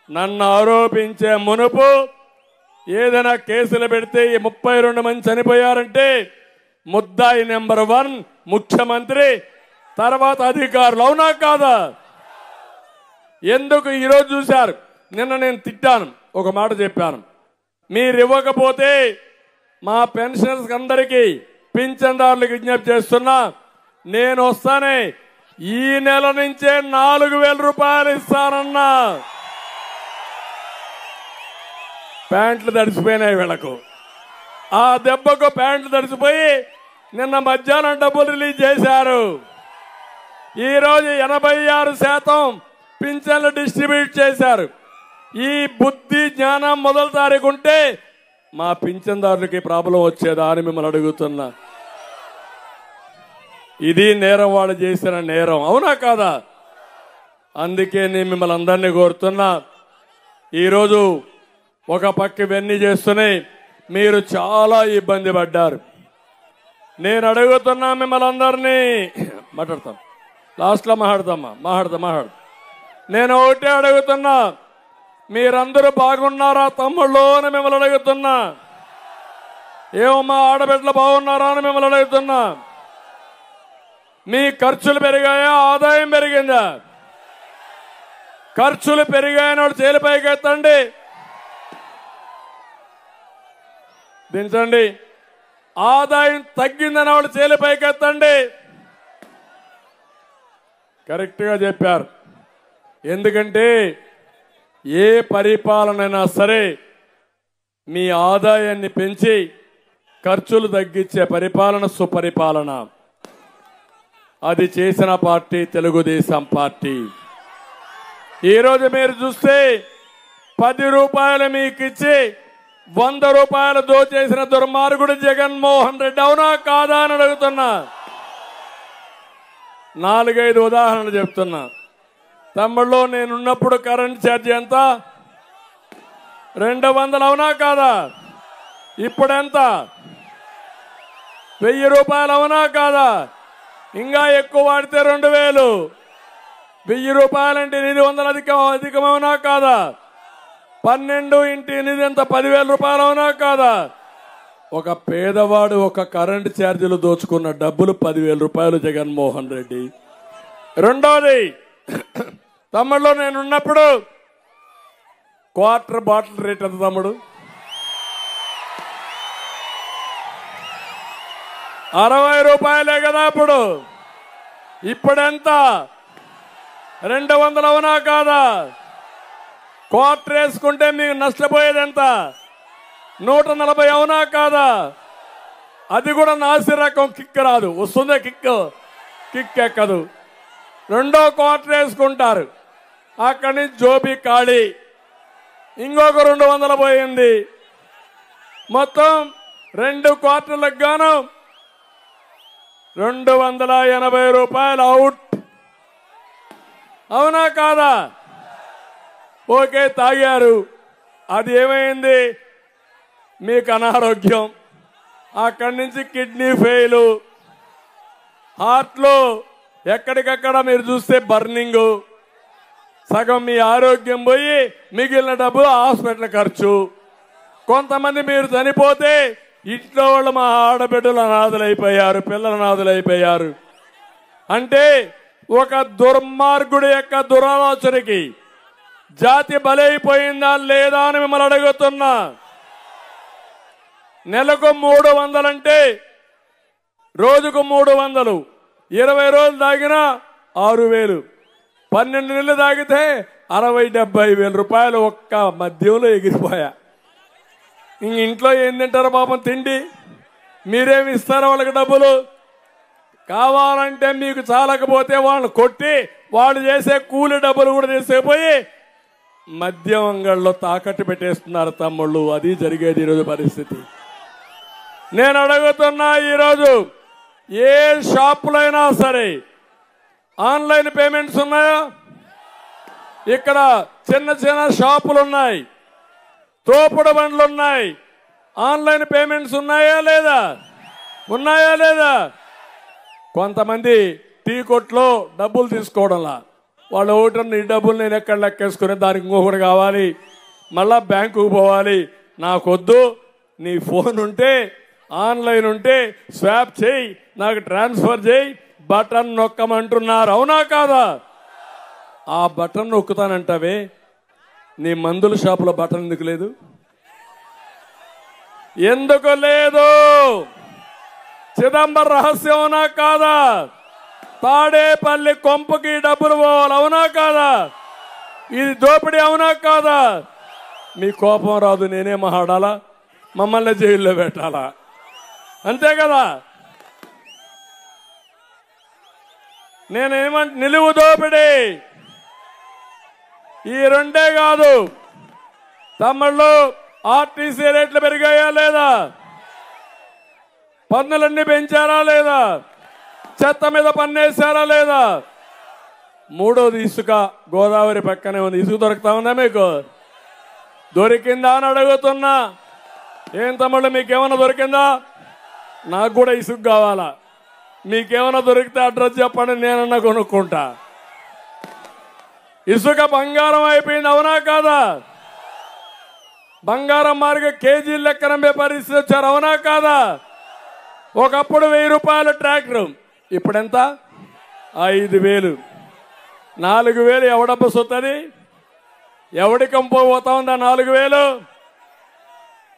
నన్ను ఆరోపించే మునుపు ఏదైనా కేసులు పెడితే ఈ 32 మంది చనిపోయారంటే ముద్దాయి నెంబర్ 1 ముఖ్యమంత్రి, తర్వాత అధికారులు. అవునా కాదా? ఎందుకు ఈరోజు చూశారు? నిన్న నేను తిట్టాను, ఒక మాట చెప్పాను. మీరు ఇవ్వకపోతే మా పెన్షనర్స్ అందరికీ, పింఛన్దారులకు విజ్ఞప్తి చేస్తున్నా, నేను వస్తానే ఈ నెల నుంచే 4000 రూపాయలు ఇస్తానన్నా. ప్యాంట్లు తడిసిపోయినాయి వీళ్ళకు. ఆ దెబ్బకు ప్యాంట్లు తడిసిపోయి నిన్న మధ్యాహ్నం డబ్బులు రిలీజ్ చేశారు. ఈరోజు 86% పింఛన్లు డిస్ట్రిబ్యూట్ చేశారు. ఈ బుద్ధి జ్ఞానం మొదటి తారీఖు ఉంటే మా పింఛన్దారులకి ప్రాబ్లం వచ్చేదా అని మిమ్మల్ని అడుగుతున్నా. ఇది నేరం, వాళ్ళు చేసిన నేరం. అవునా కాదా? అందుకే నేను మిమ్మల్ని అందరినీ కోరుతున్నా. ఈరోజు ఒక పక్క ఇవన్నీ చేస్తున్నాయి, మీరు చాలా ఇబ్బంది పడ్డారు. నేను అడుగుతున్నా మిమ్మల్ని అందరినీ. మాట్లాడతాం, లాస్ట్లో మాట్లాడతా. నేను ఒకటే అడుగుతున్నా, మీరందరూ బాగున్నారా తమ్ముళ్ళు అని మిమ్మల్ని అడుగుతున్నా. ఏమమ్మా ఆడబిడ్డలు బాగున్నారా అని మిమ్మల్ని అడుగుతున్నా. మీ ఖర్చులు పెరిగాయా, ఆదాయం పెరిగిందా? ఖర్చులు పెరిగాయని వాడు చేలిపైకి ఎత్తండి, దించండి. ఆదాయం తగ్గిందని వాడు చేలిపైకి ఎత్తండి. కరెక్ట్ గా చెప్పారు. ఎందుకంటే ఏ పరిపాలనైనా సరే మీ ఆదాయాన్ని పెంచి ఖర్చులు తగ్గించే పరిపాలన సుపరిపాలన. అది చేసిన పార్టీ తెలుగుదేశం పార్టీ. ఈరోజు మీరు చూస్తే 10 రూపాయలు మీకు ఇచ్చి 100 రూపాయలు దోచేసిన దుర్మార్గుడు జగన్మోహన్ రెడ్డి. అవునా కాదా అని అడుగుతున్నా. 4-5 ఉదాహరణలు చెప్తున్నా. తమ్ముళ్ళు, నేనున్నప్పుడు కరెంట్ ఛార్జీ ఎంత? 200 అవునా కాదా? ఇప్పుడెంత? 1000 రూపాయలు అవునా కాదా? ఇంకా ఎక్కువ వాడితే 2000. 1000 రూపాయలంటే 800 అధికమవునా కాదా? 12 ఇంటి 8 ఎంత? 10,000 రూపాయలు అవునా కాదా? ఒక పేదవాడు ఒక కరెంటు ఛార్జీలు దోచుకున్న డబ్బులు 10,000 రూపాయలు జగన్మోహన్ రెడ్డి. రెండోది, తమ్ముళ్ళు నేనున్నప్పుడు క్వార్టర్ బాటిల్ రేట్ ఎంత తమ్ముడు? 60 రూపాయలే కదా అప్పుడు. ఇప్పుడెంత? 200 అవునా కాదా? క్వార్టర్ వేసుకుంటే మీకు నష్టపోయేది ఎంత? 140 అవునా కాదా? అది కూడా నాసి రకం కిక్ రాదు. వస్తుందే కిక్ ఎక్కదు. రెండో క్వార్టర్ వేసుకుంటారు, అక్కడి నుంచి జోబీ ఖాళీ, ఇంకొక 200 పోయింది. మొత్తం 2 క్వార్టర్లకు గాను 280 రూపాయలు అవుట్. అవునా కాదా? ఓకే, తాగారు, అది ఏమైంది? మీకు అనారోగ్యం, అక్కడి నుంచి కిడ్నీ ఫెయిల్, హార్ట్లో ఎక్కడికక్కడ మీరు చూస్తే బర్నింగ్, సగం మీ ఆరోగ్యం పోయి మిగిలిన డబ్బులు హాస్పిటల్ ఖర్చు. కొంతమంది మీరు చనిపోతే ఇంట్లో వాళ్ళు మా ఆడబిడ్డలు అనాథలైపోయారు, పిల్లలు అనాథలైపోయారు. అంటే ఒక దుర్మార్గుడి యొక్క దురాలోచనకి జాతి బలైపోయిందా లేదా అని మిమ్మల్ని అడుగుతున్నా. నెలకు 300 అంటే రోజుకు 300, 20 రోజులు తాగినా 6,000, 12 నెలలు తాగితే 60-70 వేల రూపాయలు ఒక్క మద్యంలో ఎగిరిపోయా. ఇంట్లో ఏం తింటారు పాపం? తిండి. మీరేమి ఇస్తారో వాళ్ళకి డబ్బులు? కావాలంటే మీకు చాలకపోతే వాళ్ళని కొట్టి వాళ్ళు చేసే కూలి డబ్బులు కూడా తీసుకుపోయి మద్యం అంగళ్ళలో తాకట్టు పెట్టేస్తున్నారు తమ్ముళ్ళు. అది జరిగేది ఈరోజు పరిస్థితి. నేను అడుగుతున్నా, ఈరోజు ఏ షాపులైనా సరే ఆన్లైన్ పేమెంట్స్ ఉన్నాయా? ఇక్కడ చిన్న చిన్న షాపులు ఉన్నాయి, తోపుడు బండ్లు ఉన్నాయి, ఆన్లైన్ పేమెంట్స్ ఉన్నాయా లేదా? ఉన్నాయా లేదా? కొంతమంది టీ కొట్లో డబ్బులు తీసుకోవడంలా, వాళ్ళు ఒకటి ఈ డబ్బులు నేను ఎక్కడ లెక్కేసుకునే, దానికి ఇంకొకటి కావాలి, మళ్ళా బ్యాంకుకు పోవాలి. నాకొద్దు, నీ ఫోన్ ఉంటే ఆన్లైన్ ఉంటే స్వాప్ చేయి, నాకు ట్రాన్స్ఫర్ చేయి, బటన్ నొక్కమంటున్నారు. అవునా కాదా? ఆ బటన్ నొక్కుతానంటావే, నీ మందుల షాపులో బటన్ ఎందుకు లేదు? ఎందుకు లేదు? చిదంబరం రహస్యం అవునా కాదా? తాడేపల్లి కొంపకి డబ్బులు పోవాలి. అవునా కాదా? ఇది దోపిడీ. అవునా కాదా? మీ కోపం రాదు, నేనే మాట్లాడాలా? మమ్మల్ని జైల్లో పెట్టాలా? అంతే కదా? నిలువు దోపిడీ ఈ రెండే కాదు తమ్ముళ్ళు. ఆర్టీసీ రేట్లు పెరిగాయా లేదా? పన్నులన్నీ పెంచారా లేదా? చెత్త మీద పన్నేసారా లేదా? మూడోది ఇసుక. గోదావరి పక్కనే ఉంది, ఇసుక దొరుకుతా ఉందా మీకు? దొరికిందా అని అడుగుతున్నా. ఏం తమ్ముళ్ళు, మీకేమన్నా దొరికిందా? నాకు కూడా ఇసుక కావాలా. మీకేమన్నా దొరికితే అడ్రస్ చెప్పండి, నేనన్నా కొనుక్కుంటా. ఇసుక బంగారం అయిపోయింది. అవునా కాదా? బంగారం మార్గ కేజీ లెక్కనమ్మే పరిస్థితి వచ్చారు. అవునా కాదా? ఒకప్పుడు 1000 రూపాయలు ట్రాక్టర్, ఇప్పుడెంత? 5,000. 4,000 ఎవడబ్బ సొత్తది? ఎవడి కంపో పోతా ఉందా 4,000?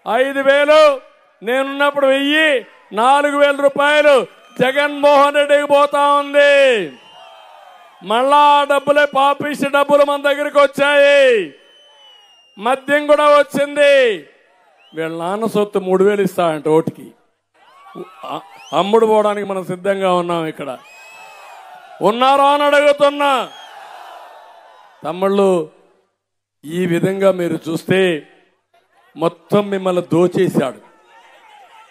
5,000 నేనున్నప్పుడు 1000, 4,000 రూపాయలు జగన్మోహన్ రెడ్డికి పోతా ఉంది. మళ్ళా డబ్బులే పాపిష్టి డబ్బులు మన దగ్గరికి వచ్చాయి. మద్యం కూడా వచ్చింది. వీళ్ళ నాన్న సొత్తు 3,000 ఇస్తాడంట ఓటుకి. అమ్ముడు పోవడానికి మనం సిద్ధంగా ఉన్నాం. ఇక్కడ ఉన్నారా అని అడుగుతున్నా. తమ్ముళ్ళు, ఈ విధంగా మీరు చూస్తే మొత్తం మిమ్మల్ని దోచేశాడు.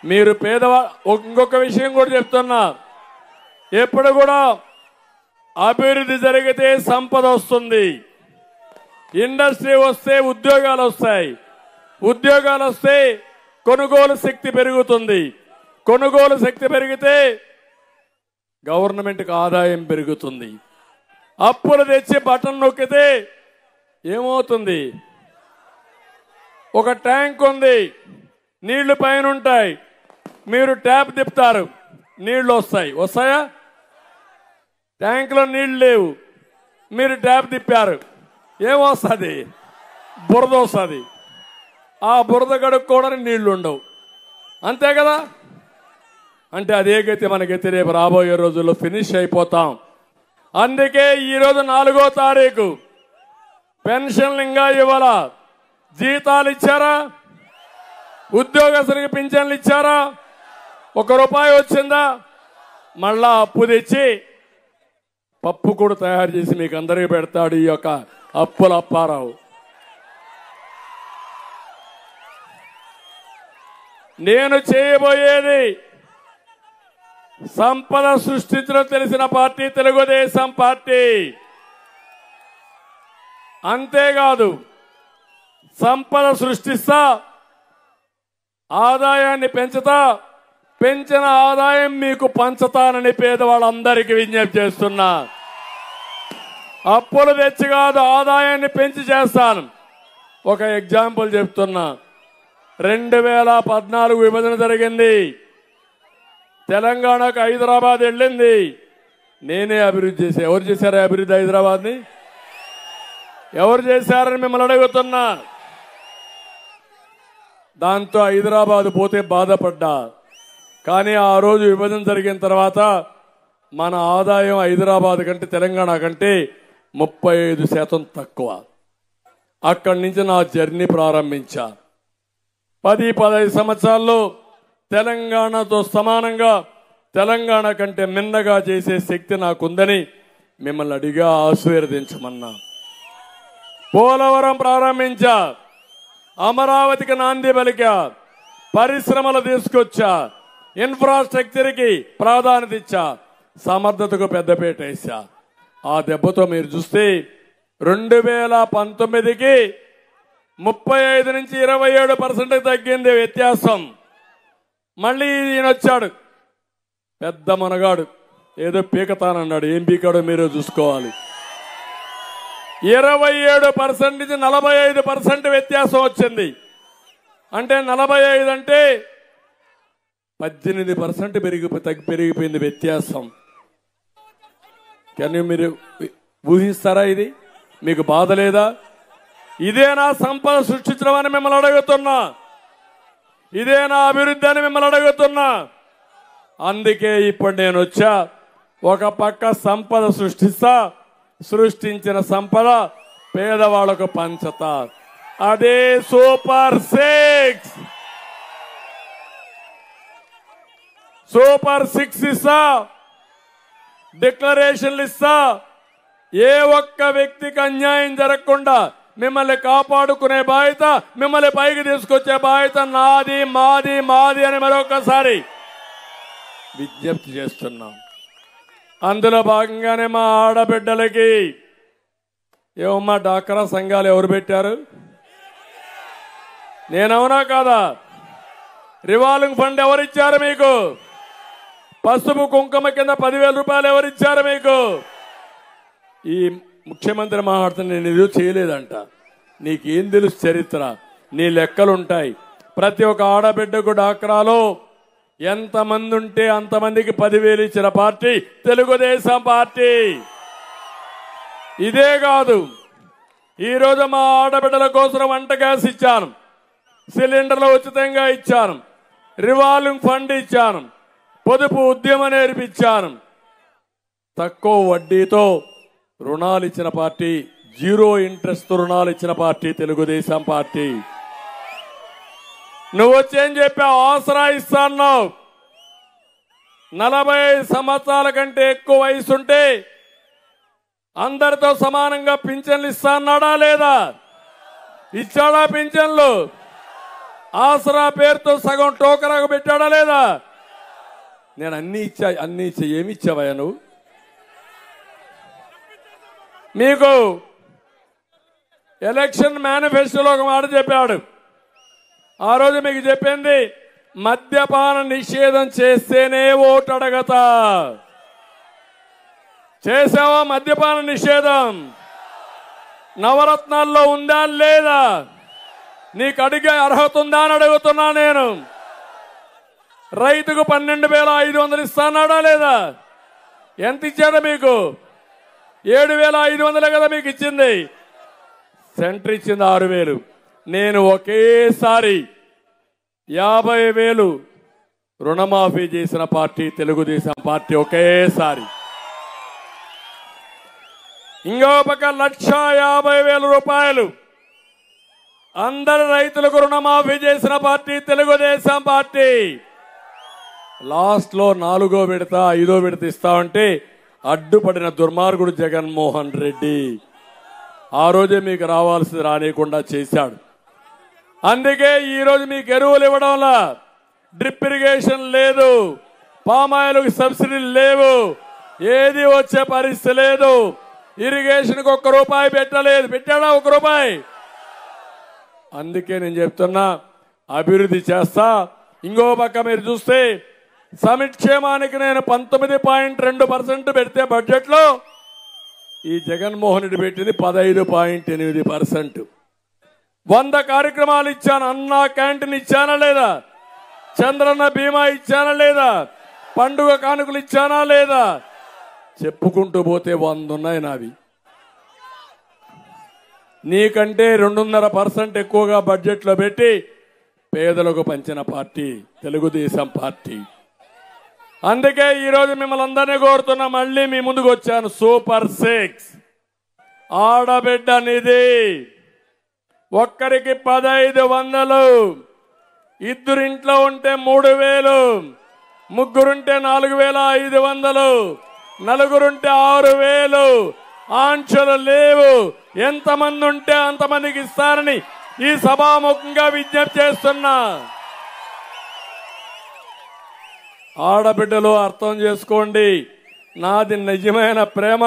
మీరు ఇంకొక విషయం కూడా చెప్తున్నా, ఎప్పుడు కూడా అభివృద్ధి జరిగితే సంపద వస్తుంది, ఇండస్ట్రీ వస్తే ఉద్యోగాలు వస్తాయి. ఉద్యోగాలు వస్తే కొనుగోలు శక్తి పెరుగుతుంది. కొనుగోలు శక్తి పెరిగితే గవర్నమెంట్కి ఆదాయం పెరుగుతుంది. అప్పులు తెచ్చి బటన్ నొక్కితే ఏమవుతుంది? ఒక ట్యాంక్ ఉంది, నీళ్లు పైన ఉంటాయి, మీరు ట్యాప్ తిప్పుతారు, నీళ్లు వస్తాయి. వస్తాయా? ట్యాంకులో నీళ్లు లేవు, మీరు ట్యాప్ తిప్పారు, ఏమొస్తుంది? బురద వస్తుంది. ఆ బురద కడుక్కోవడానికి నీళ్లు ఉండవు. అంతే కదా? అంటే అదే గతి మనకైతే రేపు రాబోయే రోజుల్లో ఫినిష్ అయిపోతాం. అందుకే ఈరోజు 4వ తారీఖు పెన్షన్లు ఇంకా ఇవ్వాలా? జీతాలు ఇచ్చారా? ఉద్యోగస్తులకు పింఛన్లు ఇచ్చారా? ₹1 వచ్చిందా? మళ్ళా అప్పు తెచ్చి పప్పు కూడా తయారు చేసి మీకు అందరికీ పెడతాడు ఈ యొక్క అప్పుల అప్పారావు. నేను చేయబోయేది సంపద సృష్టించడం తెలిసిన పార్టీ తెలుగుదేశం పార్టీ. అంతేకాదు, సంపద సృష్టిస్తా, ఆదాయాన్ని పెంచుతా, పెంచిన ఆదాయం మీకు పంచుతానని పేదవాళ్ళందరికీ విజ్ఞప్తి చేస్తున్నా. అప్పులు తెచ్చి కాదు, ఆదాయాన్ని పెంచి చేస్తాను. ఒక ఎగ్జాంపుల్ చెప్తున్నా. 2014 విభజన జరిగింది. తెలంగాణకు హైదరాబాద్ వెళ్ళింది. నేనే అభివృద్ధి చేశా. ఎవరు చేశారా అభివృద్ధి? హైదరాబాద్ని ఎవరు చేశారని మిమ్మల్ని అడుగుతున్నా. దాంతో హైదరాబాద్ పోతే బాధపడ్డా. కానీ ఆ రోజు విభజన జరిగిన తర్వాత మన ఆదాయం హైదరాబాద్ కంటే తెలంగాణ కంటే 35% తక్కువ. అక్కడి నుంచి నా జర్నీ ప్రారంభించా. 10-15 సంవత్సరాల్లో తెలంగాణతో సమానంగా, తెలంగాణ కంటే మిన్నగా చేసే శక్తి నాకుందని మిమ్మల్ని అడిగా ఆశీర్వదించమన్నా. పోలవరం ప్రారంభించా, అమరావతికి నాంది పలికా, పరిశ్రమలు తీసుకొచ్చా, ఇన్ఫ్రాస్ట్రక్చర్కి ప్రాధాన్యత ఇచ్చా, సమర్థతకు పెద్దపీట వేసా. ఆ దెబ్బతో మీరు చూస్తే 2019కి 35 నుంచి 27% తగ్గింది వ్యత్యాసం. మళ్ళీ ఈయన వచ్చాడు, పెద్ద మనగాడు, ఏదో పీకతానన్నాడు. ఏం పీకాడో మీరు చూసుకోవాలి. 27% నుంచి 45% వ్యత్యాసం వచ్చింది. అంటే 45 అంటే 18% పెరిగిపోయింది వ్యత్యాసం. కానీ మీరు ఊహిస్తారా? ఇది మీకు బాధ లేదా? ఇదేనా సంపద సృష్టించడం అని మిమ్మల్ని అడుగుతున్నా. ఇదేనా అభివృద్ధి అని మిమ్మల్ని అడుగుతున్నా. అందుకే ఇప్పుడు నేను వచ్చా. ఒక పక్క సంపద సృష్టిస్తా, సృష్టించిన సంపద పేదవాళ్లకు పంచతా. అదే సూపర్ 6. సూపర్ 6 ఇస్తా, డిక్లరేషన్లు ఇస్తా. ఏ ఒక్క వ్యక్తికి అన్యాయం జరగకుండా మిమ్మల్ని కాపాడుకునే బాధ్యత, మిమ్మల్ని పైకి తీసుకొచ్చే బాధ్యత నాది, మాది, మాది అని మరొకసారి విజ్ఞప్తి చేస్తున్నాం. అందులో భాగంగానే మా ఆడబిడ్డలకి ఏమమ్మా డాక్రా సంఘాలు ఎవరు పెట్టారు? నేనవునా కాదా? రివాల్వింగ్ ఫండ్ ఎవరిచ్చారు మీకు? పసుపు కుంకుమ కింద 10,000 రూపాయలు ఎవరిచ్చారు మీకు? ఈ ముఖ్యమంత్రి మాట్లాడుతున్న నేను ఏదో చేయలేదంట. నీకేం తెలుసు చరిత్ర? నీ లెక్కలుంటాయి. ప్రతి ఒక్క ఆడబిడ్డకు డాక్రాలో ఎంతమంది ఉంటే అంతమందికి 10,000 ఇచ్చిన పార్టీ తెలుగుదేశం పార్టీ. ఇదే కాదు, ఈరోజు మా ఆడబిడ్డల కోసం వంట గ్యాస్ ఇచ్చాను, సిలిండర్లు ఉచితంగా ఇచ్చాను, రివాల్వింగ్ ఫండ్ ఇచ్చాను, పొదుపు ఉద్యమం నేర్పించాను. తక్కువ వడ్డీతో రుణాలు ఇచ్చిన పార్టీ, 0 ఇంట్రెస్ట్ రుణాలు ఇచ్చిన పార్టీ తెలుగుదేశం పార్టీ. నువ్వు వచ్చేం చెప్పావు? ఆసరా ఇస్తాన్నావు. 45 సంవత్సరాల కంటే ఎక్కువ వయసుంటే అందరితో సమానంగా పింఛన్లు ఇస్తాన్నాడా లేదా? ఇచ్చాడా పింఛన్లు? ఆసరా పేరుతో సగం టోకరాకు పెట్టాడా లేదా? నేను అన్ని ఇచ్చా. ఏమి ఇచ్చావా నువ్వు? మీకు ఎలక్షన్ మేనిఫెస్టోలో ఒక మాట చెప్పాడు, ఆ రోజు మీకు చెప్పింది మద్యపాన నిషేధం చేస్తేనే ఓటు అడగతా. చేసావా మద్యపాన నిషేధం? నవరత్నాల్లో ఉందా లేదా? నీకు అడిగే అర్హత ఉందా అని అడుగుతున్నా నేను. రైతుకు 12,500 ఇస్తానాడా లేదా? ఎంత ఇచ్చాడా మీకు? 7,500 కదా మీకు ఇచ్చింది. సెంటర్ ఇచ్చింది 6,000. నేను ఒకేసారి 50,000 రుణమాఫీ చేసిన పార్టీ తెలుగుదేశం పార్టీ. ఒకేసారి. ఇంకో పక్క 1,50,000 రూపాయలు అందరి రైతులకు రుణమాఫీ చేసిన పార్టీ తెలుగుదేశం పార్టీ. లాస్ట్ లో 4వ విడత 5వ విడత ఇస్తామంటే అడ్డుపడిన దుర్మార్గుడు జగన్మోహన్ రెడ్డి ఆ రోజే మీకు రావాల్సింది రానియకుండా చేశాడు. అందుకే ఈ రోజు మీకు ఎరువులు ఇవ్వడంలా డ్రిప్ ఇరిగేషన్ లేదు, పామాయిల్కి సబ్సిడీలు లేవు, ఏది వచ్చే పరిస్థితి లేదు. ఇరిగేషన్కి ₹1 పెట్టలేదు. పెట్టాడా ₹1? అందుకే నేను చెప్తున్నా అభివృద్ధి చేస్తా. ఇంకో పక్క మీరు చూస్తే సంక్షేమానికి నేను 19.2% పెడితే బడ్జెట్ లో ఈ జగన్మోహన్ రెడ్డి పెట్టింది 15.8%. 100 కార్యక్రమాలు ఇచ్చాను. అన్నా క్యాంటీన్ ఇచ్చానా లేదా? చంద్రన్న బీమా ఇచ్చానా లేదా? పండుగ కానుకలు ఇచ్చానా లేదా? చెప్పుకుంటూ పోతే 100 ఉన్నాయి నావి. నీకంటే 2.5% ఎక్కువగా బడ్జెట్ లో పెట్టి పేదలకు పంచిన పార్టీ తెలుగుదేశం పార్టీ. అందుకే ఈ రోజు మిమ్మల్ని అందరినీ కోరుతున్నా, మళ్ళీ మీ ముందుకు వచ్చాను. సూపర్ 6 ఆడబిడ్డ నిధి ఒక్కరికి 1,500, ఇద్దరింట్లో ఉంటే 3,000, ముగ్గురుంటే 4,500, నలుగురుంటే 6,000. ఆంక్షలు లేవు. ఎంతమంది ఉంటే అంతమందికి ఇస్తారని ఈ సభాముఖంగా విజ్ఞప్తి చేస్తున్నా. ఆడబిడ్డలు అర్థం చేసుకోండి. నాది నిజమైన ప్రేమ,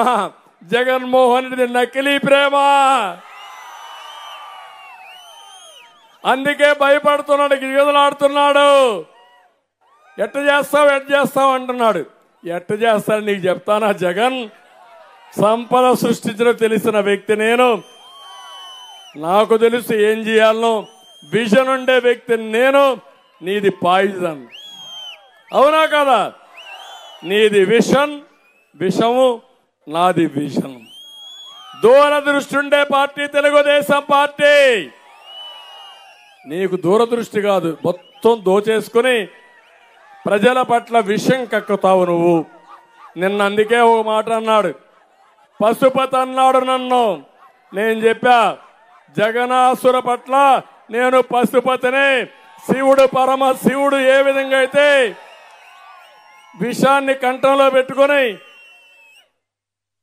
జగన్మోహన్ రెడ్డి నకిలీ ప్రేమ. అందుకే భయపడుతున్నాడు, గిరిగదలాడుతున్నాడు. ఎట్ట చేస్తావు అంటున్నాడు. ఎట్ట చేస్తాడు నీకు చెప్తానా? జగన్ సంపద సృష్టించడం తెలిసిన వ్యక్తి నేను. నాకు తెలుసు ఏం చేయాలనో. విజన్ ఉండే వ్యక్తి నేను. నీది పాయిజన్, అవునా కదా? నీది విషము, నాది విజన్. దూరదృష్టి ఉండే పార్టీ తెలుగుదేశం పార్టీ. నీకు దూరదృష్టి కాదు, మొత్తం దోచేసుకుని ప్రజల పట్ల విషం కక్కుతావు నువ్వు. నిన్న అందుకే ఒక మాట అన్నాడు, పశుపతి అన్నాడు నన్ను. నేను చెప్పా, జగనాసుర పట్ల నేను పశుపతిని. శివుడు పరమ శివుడు ఏ విధంగా అయితే విషాన్ని కంఠంలో పెట్టుకొని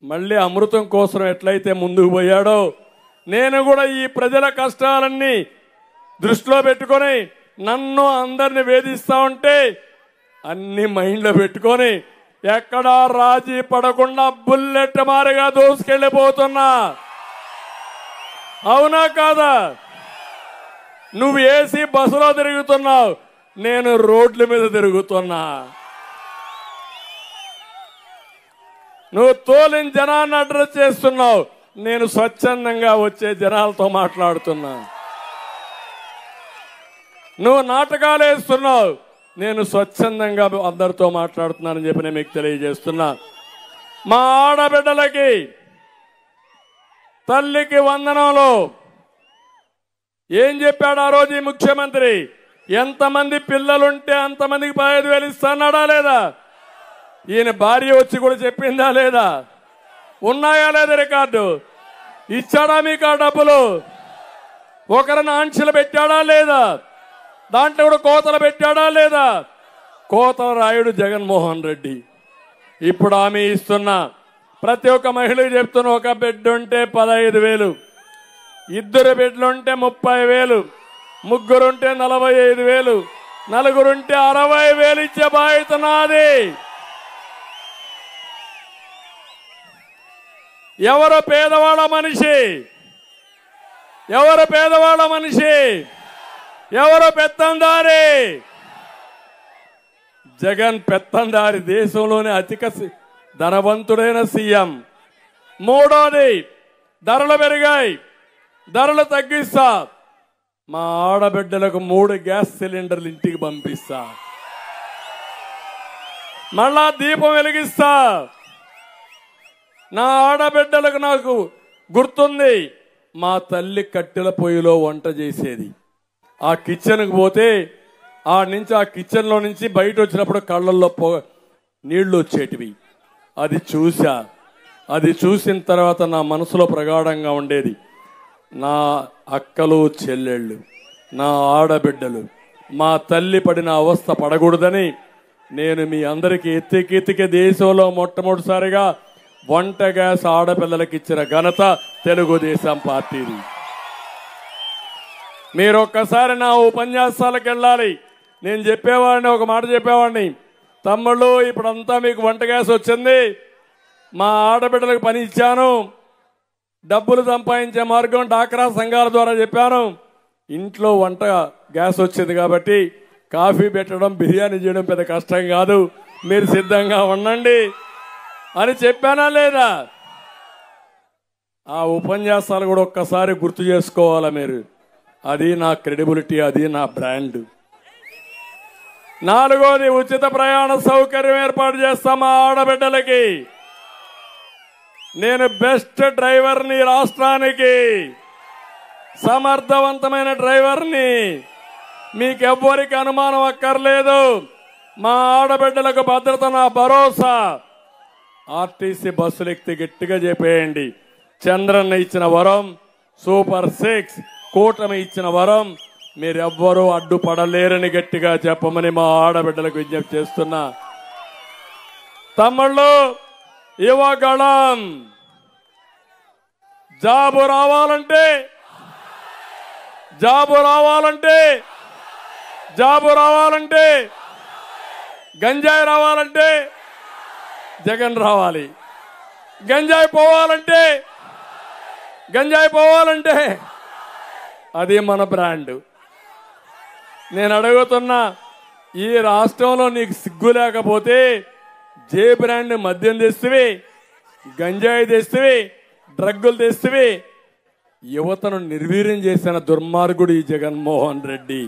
మళ్ళీ అమృతం కోసం ఎట్లయితే ముందుకు పోయాడో, నేను కూడా ఈ ప్రజల కష్టాలన్నీ దృష్టిలో పెట్టుకొని నన్ను అందరిని వేధిస్తా ఉంటే అన్ని మైండ్లో పెట్టుకొని ఎక్కడా రాజీ పడకుండా బుల్లెట్ మారిగా దూసుకెళ్లిపోతున్నా. అవునా కాదా? నువ్వు ఏసీ బస్సులో తిరుగుతున్నావు, నేను రోడ్ల మీద తిరుగుతున్నా. నువ్వు తోలిన జనాన్ని అడ్రస్ చేస్తున్నావు, నేను స్వచ్ఛందంగా వచ్చే జనాలతో మాట్లాడుతున్నా. నువ్వు నాటకాలు వేస్తున్నావు, నేను స్వచ్ఛందంగా అందరితో మాట్లాడుతున్నానని చెప్పి నేను మీకు తెలియజేస్తున్నా. మా ఆడబిడ్డలకి తల్లికి వందనంలో ఏం చెప్పాడు ఆ రోజు ఈ ముఖ్యమంత్రి? ఎంతమంది పిల్లలుంటే అంతమందికి 15,000 ఇస్తాడా లేదా? ఈయన భార్య వచ్చి కూడా చెప్పిందా లేదా? ఉన్నాయా లేదా రికార్డు? ఇచ్చాడా మీకు ఆ డబ్బులు? ఒకరిని ఆంక్షలు పెట్టాడా లేదా? దాంట్లో కూడా కోతలు పెట్టాడా లేదా? కోతల రాయుడు జగన్మోహన్ రెడ్డి. ఇప్పుడు ఆమె ఇస్తున్నా ప్రతి ఒక్క మహిళకి చెప్తున్న, ఒక బిడ్డ ఉంటే 15,000, ఇద్దరు బిడ్డలుంటే 30,000, ముగ్గురుంటే 45,000, నలుగురుంటే 60,000 ఇచ్చే బాధ్యత నాది. ఎవరు పేదవాళ్ళ మనిషి? ఎవరు పేదవాళ్ళ మనిషి? ఎవరు పెత్తందారి? జగన్ పెత్తందారి, దేశంలోనే అధిక ధనవంతుడైన సీఎం. మూడోది, ధరలు పెరిగాయి, ధరలు తగ్గిస్తా. మా ఆడబిడ్డలకు 3 గ్యాస్ సిలిండర్లు ఇంటికి పంపిస్తా. మళ్ళా దీపం వెలిగిస్తా. నా ఆడబిడ్డలకు నాకు గుర్తుంది, మా తల్లి కట్టెల పొయ్యిలో వంట చేసేది. ఆ కిచెన్కి పోతే ఆ కిచెన్లో నుంచి బయట వచ్చినప్పుడు కళ్ళల్లో నీళ్లు వచ్చేటివి. అది చూసా. అది చూసిన తర్వాత నా మనసులో ప్రగాఢంగా ఉండేది, నా అక్కలు చెల్లెళ్ళు, నా ఆడబిడ్డలు, మా తల్లి పడిన అవస్థ పడకూడదని నేను మీ అందరికీ ఎత్తికెత్తికే దేశంలో మొట్టమొదటిసారిగా వంట గ్యాస్ ఆడపిల్లలకి ఇచ్చిన ఘనత తెలుగుదేశం పార్టీది. మీరు ఒక్కసారి నా ఉపన్యాసాలకు వెళ్ళాలి. నేను చెప్పేవాడిని, ఒక మాట చెప్పేవాడిని, తమ్ముళ్ళు ఇప్పుడంతా మీకు వంట గ్యాస్ వచ్చింది, మా ఆడబిడ్డలకు పని ఇచ్చాను, డబ్బులు సంపాదించే మార్గం డాక్రా సంఘాల ద్వారా చెప్పాను, ఇంట్లో వంట గ్యాస్ వచ్చింది కాబట్టి కాఫీ పెట్టడం బిర్యానీ చేయడం పెద్ద కష్టం కాదు, మీరు సిద్ధంగా ఉండండి అని చెప్పానా లేదా? ఆ ఉపన్యాసాలు కూడా ఒక్కసారి గుర్తు చేసుకోవాలా మీరు. అది నా క్రెడిబిలిటీ, అది నా బ్రాండ్. నాలుగోది, ఉచిత ప్రయాణ సౌకర్యం ఏర్పాటు చేస్తాం మా ఆడబిడ్డలకి. నేను బెస్ట్ డ్రైవర్ని రాష్ట్రానికి, సమర్థవంతమైన డ్రైవర్ని. మీకెవ్వరికి అనుమానం అక్కర్లేదు. మా ఆడబిడ్డలకు భద్రత నా భరోసా. ఆర్టీసీ బస్సులు ఎక్కితే గట్టిగా చెప్పేయండి, చంద్రన్న ఇచ్చిన వరం, సూపర్ 6 కూటమి ఇచ్చిన వరం, మీరెవ్వరూ అడ్డుపడలేరని గట్టిగా చెప్పమని మా ఆడబిడ్డలకు విజ్ఞప్తి చేస్తున్నా. తమ్ముళ్ళు, యువగళం జాబు రావాలంటే గంజాయి రావాలంటే జగన్ రావాలి, గంజాయి పోవాలంటే అది మన బ్రాండ్. నేను అడుగుతున్నా, ఈ రాష్ట్రంలో నీకు సిగ్గు లేకపోతే జే బ్రాండ్ మద్యం తెస్తువి, గంజాయి తెస్తువి, డ్రగ్గులు తెస్తువి. యువతను నిర్వీర్యం చేసిన దుర్మార్గుడు ఈ జగన్మోహన్ రెడ్డి.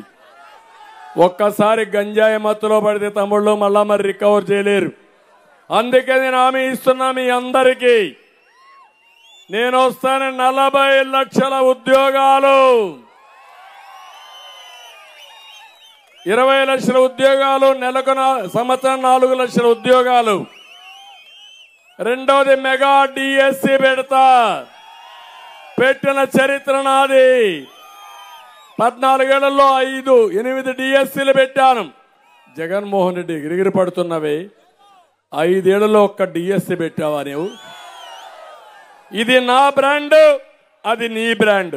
ఒక్కసారి గంజాయి మత్తులో పడితే తమ్ముళ్ళు మళ్ళా మరి రికవర్ చేయలేరు. అందుకే నేను హామీ ఇస్తున్నా మీ అందరికీ, నేను వస్తాను 40 లక్షల ఉద్యోగాలు, 20 లక్షల ఉద్యోగాలు, నెలకు సంవత్సరం 4 లక్షల ఉద్యోగాలు. రెండోది, మెగా డిఎస్సి పెడతా. పెట్టిన చరిత్ర నాది. 14 ఏళ్లలో 8 డిఎస్సీలు పెట్టాను. జగన్మోహన్ రెడ్డి ఎగిరిగిరి పడుతున్నవే, 5 ఏళ్లలో ఒక్క డిఎస్సి పెట్టావా నీవు? ఇది నా బ్రాండ్, అది నీ బ్రాండ్.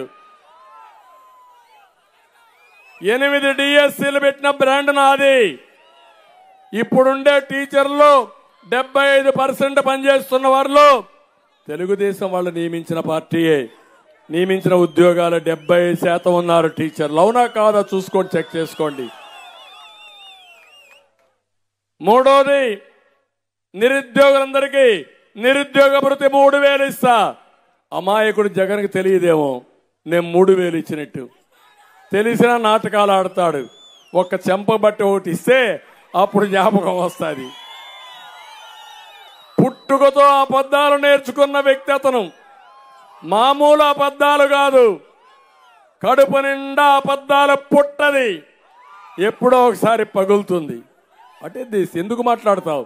8 డిఎస్సీలు పెట్టిన బ్రాండ్ నాది. ఇప్పుడుండే టీచర్లు 75% పనిచేస్తున్న వారిలో తెలుగుదేశం వాళ్ళు నియమించిన పార్టీయే. నియమించిన ఉద్యోగాలు 70% ఉన్నారు టీచర్లు. అవునా కాదా చూసుకోండి, చెక్ చేసుకోండి. మూడోది, నిరుద్యోగులందరికీ నిరుద్యోగ భృతి 3000 ఇస్తా. అమాయకుడు జగన్కి తెలియదేమో నేను 3000 ఇచ్చినట్టు. తెలిసిన నాటకాలు ఆడతాడు. ఒక్క చెంపబట్టి ఒకటి ఇస్తే అప్పుడు జ్ఞాపకం వస్తుంది. పుట్టుకతో అబద్ధాలు నేర్చుకున్న వ్యక్తి అతను. మామూలు అబద్ధాలు కాదు, కడుపు నిండా అబద్ధాలు పుట్టది, ఎప్పుడో ఒకసారి పగులుతుంది. అంటే ఎందుకు మాట్లాడతావు?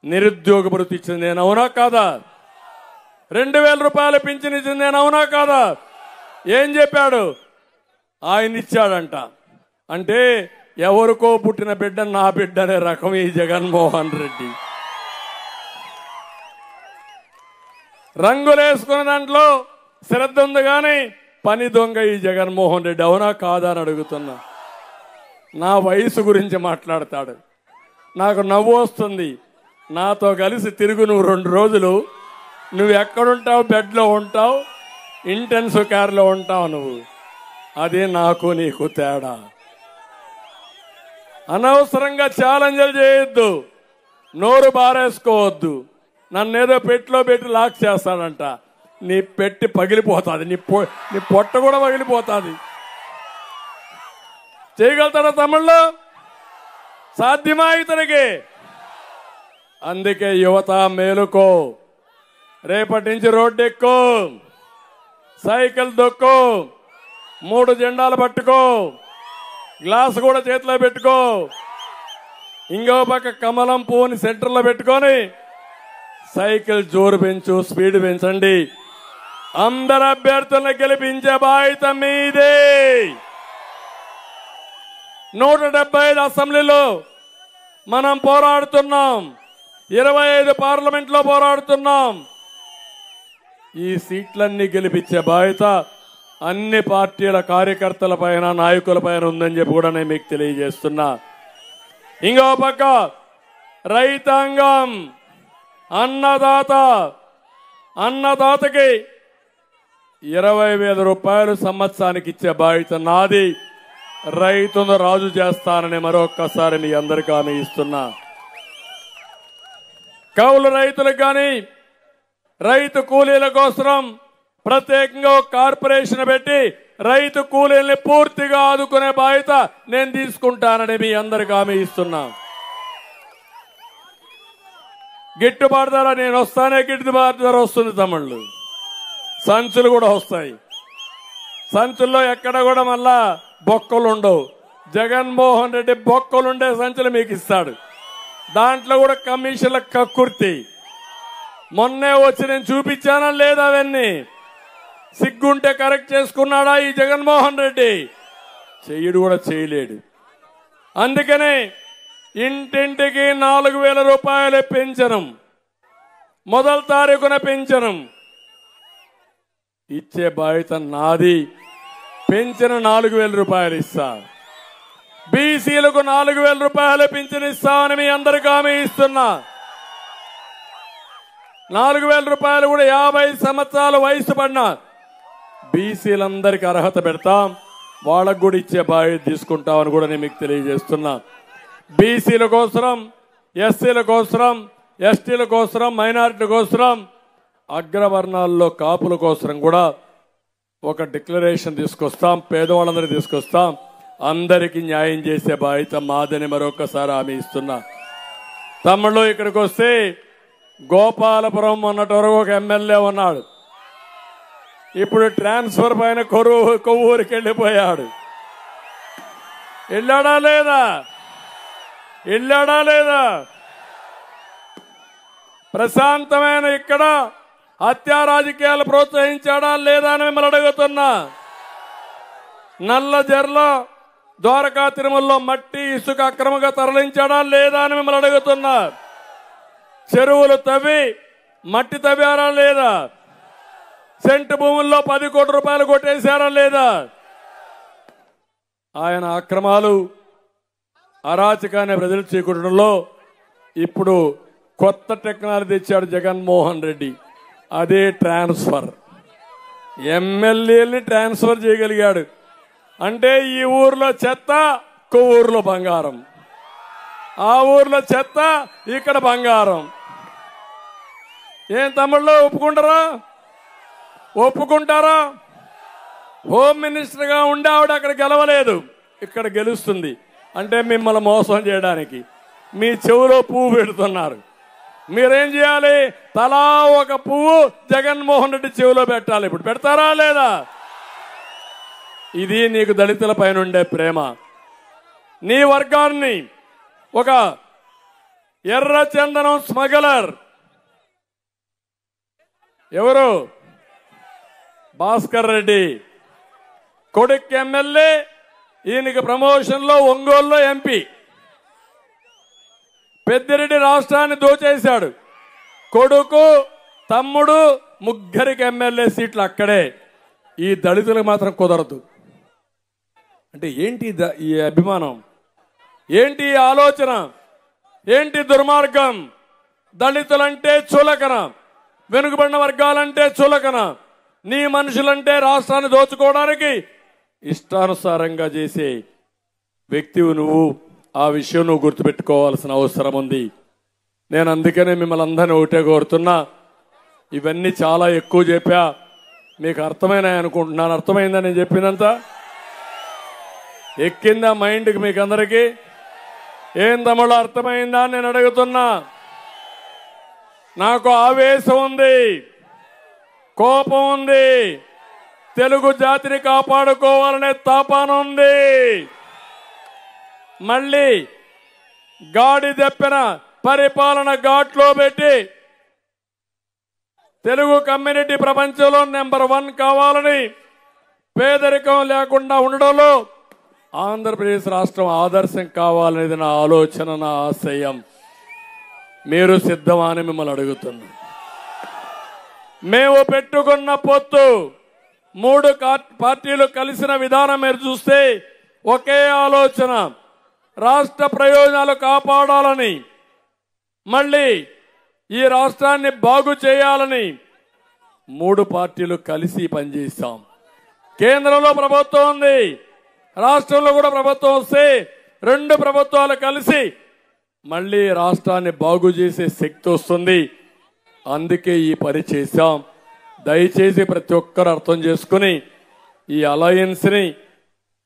నిరుద్యోగ భృతి ఇచ్చింది నేను, అవునా కాదా? 2000 రూపాయలు పింఛన్ ఇచ్చింది నేను, అవునా కాదా? ఏం చెప్పాడు? ఆయన ఇచ్చాడంట. అంటే ఎవరికో పుట్టిన బిడ్డ నా బిడ్డ అనే రకం ఈ జగన్మోహన్ రెడ్డి. రంగులేసుకున్న దాంట్లో శ్రద్ధ ఉంది కానీ పని దొంగ ఈ జగన్మోహన్ రెడ్డి, అవునా కాదా అని అడుగుతున్నా. నా వయసు గురించి మాట్లాడతాడు. నాకు నవ్వు వస్తుంది. నాతో కలిసి తిరుగు నువ్వు 2 రోజులు. నువ్వు ఎక్కడుంటావు? బెడ్లో ఉంటావు, ఇంటెన్సివ్ కేర్లో ఉంటావు నువ్వు. అది నాకు నీకు తేడా. అనవసరంగా ఛాలెంజ్లు చేయొద్దు, నోరు బారేసుకోవద్దు. నన్నేదో పెట్టిలో పెట్టి లాక్ చేస్తాడంట. నీ పెట్టి పగిలిపోతుంది, నీ పొట్ట కూడా పగిలిపోతుంది. చేయగలుగుతాడా తమ్ముళ్ళు? సాధ్యమా ఇతనికి? అందుకే యువత మేలుకో, రేపటి నుంచి రోడ్డు ఎక్కు, సైకిల్ దొక్కు, 3 జెండాలు పట్టుకో, గ్లాస్ కూడా చేతిలో పెట్టుకో, ఇంకో పక్క కమలం పువ్వుని సెంటర్లో పెట్టుకొని సైకిల్ జోరు పెంచు, స్పీడ్ పెంచండి. అందరు అభ్యర్థులను గెలిపించే బాధ్యత మీదే. 175 అసెంబ్లీలో మనం పోరాడుతున్నాం, 25 పార్లమెంట్లో పోరాడుతున్నాం. ఈ సీట్లన్నీ గెలిపించే బాధ్యత అన్ని పార్టీల కార్యకర్తల పైన, నాయకుల పైన ఉందని చెప్పి కూడా నేను మీకు తెలియజేస్తున్నా. ఇంకో పక్క రైతాంగం, అన్నదాతకి 20,000 రూపాయలు సంవత్సరానికి ఇచ్చే బాధ్యత నాది. రైతును రాజు చేస్తానని మరొక్కసారి మీ అందరికీ హామీ ఇస్తున్నా. కౌలు రైతులకు కానీ, రైతు కూలీల కోసం ప్రత్యేకంగా కార్పొరేషన్ పెట్టి రైతు కూలీల్ని పూర్తిగా ఆదుకునే బాధ్యత నేను తీసుకుంటానని మీ అందరికీ హామీ ఇస్తున్నా. గిట్టుబాటు ధర నేను వస్తానే, గిట్టుబాటు ధర వస్తుంది తమ్ముళ్ళు. సంచులు కూడా వస్తాయి. సంచుల్లో ఎక్కడ కూడా మళ్ళా బొక్కలు ఉండవు. జగన్మోహన్ రెడ్డి బొక్కలుండే సంచులు మీకు ఇస్తాడు. దాంట్లో కూడా కమిషన్ల కక్కుర్తి. మొన్నే వచ్చి నేను చూపించానా లేదా? అవన్నీ సిగ్గుంటే కరెక్ట్ చేసుకున్నాడా ఈ జగన్మోహన్ రెడ్డి? చెయ్యడు కూడా చేయలేడు. అందుకనే ఇంటింటికి 4,000 రూపాయలు పెంచనం, మొదటి తారీఖున పెంచనం ఇచ్చే బాధ్యత నాది. పెంచిన 4,000 రూపాయలు ఇస్తా. బీసీలకు 4,000 రూపాయలు పింఛన్ ఇస్తామని మీ అందరికీ హామీ ఇస్తున్నా. 4,000 రూపాయలు కూడా 50 సంవత్సరాల వయసు పడిన బీసీలందరికీ అర్హత పెడతాం. వాళ్ళకు కూడా ఇచ్చే బాధ్యత తీసుకుంటామని కూడా నేను మీకు తెలియజేస్తున్నా. బీసీల కోసం, ఎస్సీల కోసం, ఎస్టీల కోసం, మైనారిటీల కోసం, అగ్రవర్ణాల్లో కాపుల కోసం కూడా ఒక డిక్లరేషన్ తీసుకొస్తాం. పేదవాళ్ళందరికీ తీసుకొస్తాం. అందరికీ న్యాయం చేసే బాధ్యత మాదని మరొకసారి హామీ ఇస్తున్నా. తమ్ముళ్ళు, ఇక్కడికి వస్తే గోపాలపురం మొన్నటి వరకు ఒక ఎమ్మెల్యే ఉన్నాడు. ఇప్పుడు ట్రాన్స్ఫర్ పైన కొవ్వూరికి వెళ్ళిపోయాడు. వెళ్ళాడా లేదా? ప్రశాంతమైన ఇక్కడ హత్యా రాజకీయాలు ప్రోత్సహించాడా లేదా అని మిమ్మల్ని అడుగుతున్నా. నల్లజర్ల ద్వారకా తిరుమలలో మట్టి, ఇసుక అక్రమంగా తరలించాడా లేదా అని మిమ్మల్ని అడుగుతున్నా. చెరువులు తవ్వి మట్టి తవ్వారా లేదా? సెంటు భూముల్లో 10 కోట్ల రూపాయలు కొట్టేశారా లేదా? ఆయన అక్రమాలు, అరాచకాన్ని ప్రజలు చీకటంలో ఇప్పుడు కొత్త టెక్నాలజీ తెచ్చాడు జగన్మోహన్ రెడ్డి. అదే ట్రాన్స్ఫర్. ఎమ్మెల్యేలని ట్రాన్స్ఫర్ చేయగలిగాడు. అంటే ఈ ఊర్లో చెత్త, ఊర్లో బంగారం, ఆ ఊర్లో చెత్త, ఇక్కడ బంగారం. ఏం తమ్ముళ్ళు, ఒప్పుకుంటారా? హోమ్ మినిస్టర్ గా ఉండి ఆవిడ అక్కడ గెలవలేదు, ఇక్కడ గెలుస్తుంది. అంటే మిమ్మల్ని మోసం చేయడానికి మీ చెవులో పువ్వు పెడుతున్నారు. మీరేం చేయాలి? తలా ఒక పువ్వు జగన్మోహన్ రెడ్డి చెవిలో పెట్టాలి. ఇప్పుడు పెడతారా లేదా? ఇది నీకు దళితుల పైన ఉండే ప్రేమ. నీ వర్గాన్ని ఒక ఎర్ర చందనం స్మగ్లర్ ఎవరు? భాస్కర్ రెడ్డి కొడుకు ఎమ్మెల్యే, ఈయనకి ప్రమోషన్ లో ఒంగోలులో ఎంపీ. పెద్దిరెడ్డి రాష్ట్రాన్ని దోచేశాడు. కొడుకు, తమ్ముడు, ముగ్గురికి ఎమ్మెల్యే సీట్లు అక్కడే. ఈ దళితులకు మాత్రం కుదరదు. అంటే ఏంటి ఈ అభిమానం? ఏంటి ఈ ఆలోచన? ఏంటి దుర్మార్గం? దళితులంటే చులకన, వెనుకబడిన వర్గాలంటే చులకన, నీ మనుషులంటే రాష్ట్రాన్ని దోచుకోవడానికి ఇష్టానుసారంగా చేసే వ్యక్తివి నువ్వు. ఆ విషయం నువ్వు గుర్తుపెట్టుకోవాల్సిన అవసరం ఉంది. నేను అందుకనే మిమ్మల్ని అందరినీ ఒకటే కోరుతున్నా. ఇవన్నీ చాలా ఎక్కువ చెప్పా, మీకు అర్థమైనాయి అనుకుంటున్నాను. అర్థమైందా నేను చెప్పినంత? ఎక్కిందా మైండ్కి మీకు అందరికీ? ఏం తమ్ముళ్ళు అర్థమైందా అని నేను అడుగుతున్నా. నాకు ఆవేశం ఉంది, కోపం ఉంది, తెలుగు జాతిని కాపాడుకోవాలనే తాపన ఉంది. మళ్ళీ గాడి దెప్పిన పరిపాలన ఘాట్లో పెట్టి తెలుగు కమ్యూనిటీ ప్రపంచంలో నెంబర్ 1 కావాలని, పేదరికం లేకుండా ఉండడంలో ఆంధ్రప్రదేశ్ రాష్ట్రం ఆదర్శం కావాలనేది నా ఆలోచన, నా ఆశయం. మీరు సిద్ధమా అని మిమ్మల్ని అడుగుతున్నా. మేము పెట్టుకున్న పొత్తు 3 పార్టీలు కలిసిన విధానం మీరు చూస్తే ఒకే ఆలోచన, రాష్ట్ర ప్రయోజనాలు కాపాడాలని, మళ్ళీ ఈ రాష్ట్రాన్ని బాగు చేయాలని 3 పార్టీలు కలిసి పనిచేస్తాం. కేంద్రంలో ప్రభుత్వం ఉంది, రాష్ట్రంలో కూడా ప్రభుత్వం వస్తే 2 ప్రభుత్వాలు కలిసి మళ్ళీ రాష్ట్రాన్ని బాగు చేసే శక్తి వస్తుంది. అందుకే ఈ పని చేశాం. దయచేసి ప్రతి ఒక్కరు అర్థం చేసుకుని ఈ అలయన్స్ని,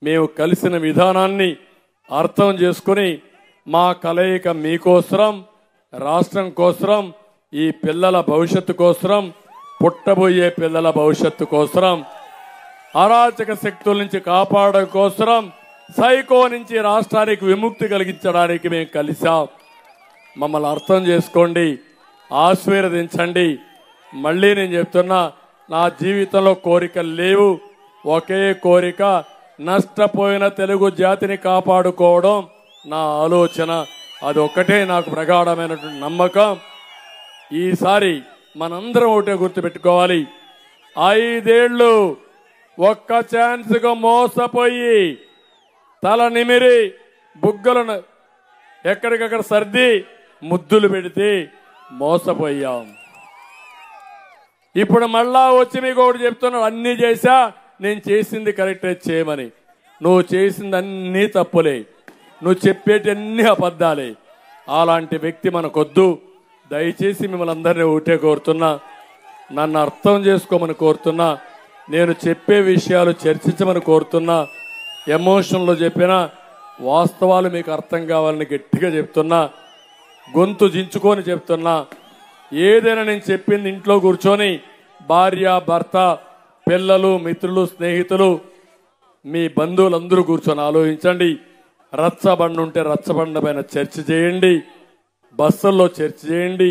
మేము కలిసిన విధానాన్ని అర్థం చేసుకుని మా కలయిక మీకోసరం, రాష్ట్రం కోసరం, ఈ పిల్లల భవిష్యత్తు కోసరం, పుట్టబోయే పిల్లల భవిష్యత్తు కోసరం, అరాచక శక్తుల నుంచి కాపాడడం కోసరం, సైకో నుంచి రాష్ట్రానికి విముక్తి కలిగించడానికి మేము కలిసాం. మమ్మల్ని అర్థం చేసుకోండి, ఆశీర్వదించండి. మళ్ళీ నేను చెప్తున్నా, నా జీవితంలో కోరికలు లేవు. ఒకే కోరిక, నష్టపోయిన తెలుగు జాతిని కాపాడుకోవడం నా ఆలోచన. అది ఒక్కటే నాకు ప్రగాఢమైనటువంటి నమ్మకం. ఈసారి మనందరం ఒకటే గుర్తుపెట్టుకోవాలి, 5 ఏళ్లు ఒక్క ఛాన్స్గా మోసపోయి తల నిమిరి బుగ్గలను ఎక్కడికక్కడ సర్ది ముద్దులు పెడితే మోసపోయాం. ఇప్పుడు మళ్ళా వచ్చి మీకు ఒకటి చెప్తున్నాను, అన్ని చేశా, నేను చేసింది కరెక్టే చేయమని. నువ్వు చేసింది అన్నీ తప్పులే, నువ్వు చెప్పేటన్నీ అబద్ధాలే. అలాంటి వ్యక్తి మనకొద్దు. దయచేసి మిమ్మల్ని అందరినీ ఒకటే కోరుతున్నా, నన్ను అర్థం చేసుకోమని కోరుతున్నా. నేను చెప్పే విషయాలు చర్చించమని కోరుతున్నా. ఎమోషన్లో చెప్పినా వాస్తవాలు మీకు అర్థం కావాలని గట్టిగా చెప్తున్నా. గొంతు జించుకొని చెప్తున్నా. ఏదైనా నేను చెప్పింది ఇంట్లో కూర్చొని భార్య, భర్త, పిల్లలు, మిత్రులు, స్నేహితులు, మీ బంధువులందరూ కూర్చొని ఆలోచించండి. రచ్చబండ ఉంటే రచ్చబండ పైన చర్చ చేయండి, బస్సుల్లో చర్చ చేయండి,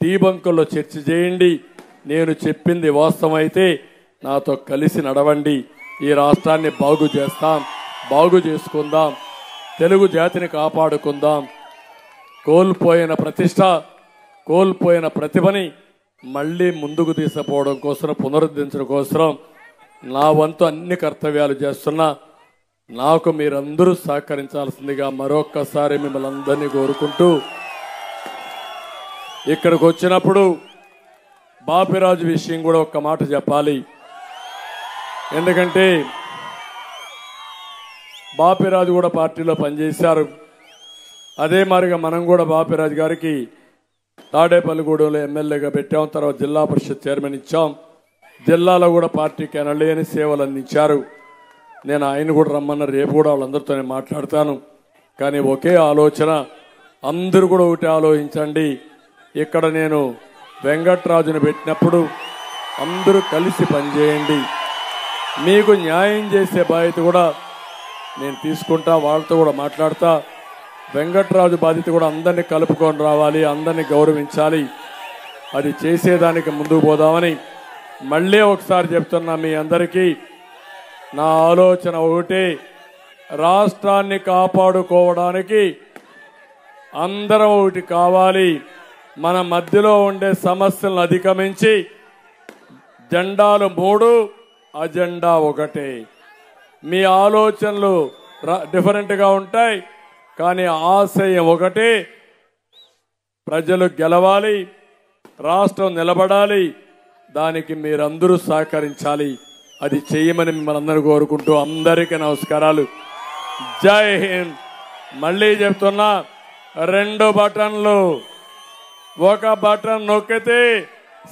టీ బంకుల్లో చర్చ చేయండి. నేను చెప్పింది వాస్తవం అయితే నాతో కలిసి నడవండి. ఈ రాష్ట్రాన్ని బాగు చేస్తాం, బాగు చేసుకుందాం, తెలుగు జాతిని కాపాడుకుందాం. కోల్పోయిన ప్రతిష్ట, కోల్పోయిన ప్రతిభని మళ్ళీ ముందుకు తీసుకుపోవడం కోసం, పునరుద్ధరించడం కోసం నా వంతు అన్ని కర్తవ్యాలు చేస్తున్నా. నాకు మీరందరూ సహకరించాల్సిందిగా మరొక్కసారి మిమ్మల్ని అందరినీ కోరుకుంటూ, ఇక్కడికి వచ్చినప్పుడు బాపిరాజు విషయం కూడా ఒక్క మాట చెప్పాలి. ఎందుకంటే బాపిరాజు కూడా పార్టీలో పనిచేశారు. అదే మాదిరిగా మనం కూడా బాపిరాజు గారికి తాడేపల్లిగూడెంలో ఎమ్మెల్యేగా పెట్టాం, తర్వాత జిల్లా పరిషత్ చైర్మన్ ఇచ్చాం. జిల్లాలో కూడా పార్టీకి అనలేని సేవలు అందించారు. నేను ఆయన కూడా రమ్మన్న, రేపు కూడా వాళ్ళందరితో నేను మాట్లాడతాను. కానీ ఒకే ఆలోచన, అందరూ కూడా ఒకటి ఆలోచించండి. ఇక్కడ నేను వెంకట్రాజును పెట్టినప్పుడు అందరూ కలిసి పనిచేయండి. మీకు న్యాయం చేసే బాధ్యత కూడా నేను తీసుకుంటా, వాళ్ళతో కూడా మాట్లాడతా. వెంకట్రాజు బాధ్యత కూడా అందరినీ కలుపుకొని రావాలి, అందరినీ గౌరవించాలి. అది చేసేదానికి ముందుకు పోదామని మళ్ళీ ఒకసారి చెప్తున్నా. మీ అందరికీ నా ఆలోచన ఒకటి, రాష్ట్రాన్ని కాపాడుకోవడానికి అందరం ఒకటి కావాలి. మన మధ్యలో ఉండే సమస్యలను అధిగమించి జెండాలు 3, అజెండా 1. మీ ఆలోచనలు డిఫరెంట్గా ఉంటాయి, కానీ ఆశయం ఒకటే. ప్రజలు గెలవాలి, రాష్ట్రం నిలబడాలి. దానికి మీరందరూ సహకరించాలి. అది చేయమని మిమ్మల్ని అందరూ కోరుకుంటూ అందరికీ నమస్కారాలు. జై హింద్. మళ్ళీ చెప్తున్నా, 2 బటన్లు. ఒక బటన్ నొక్కితే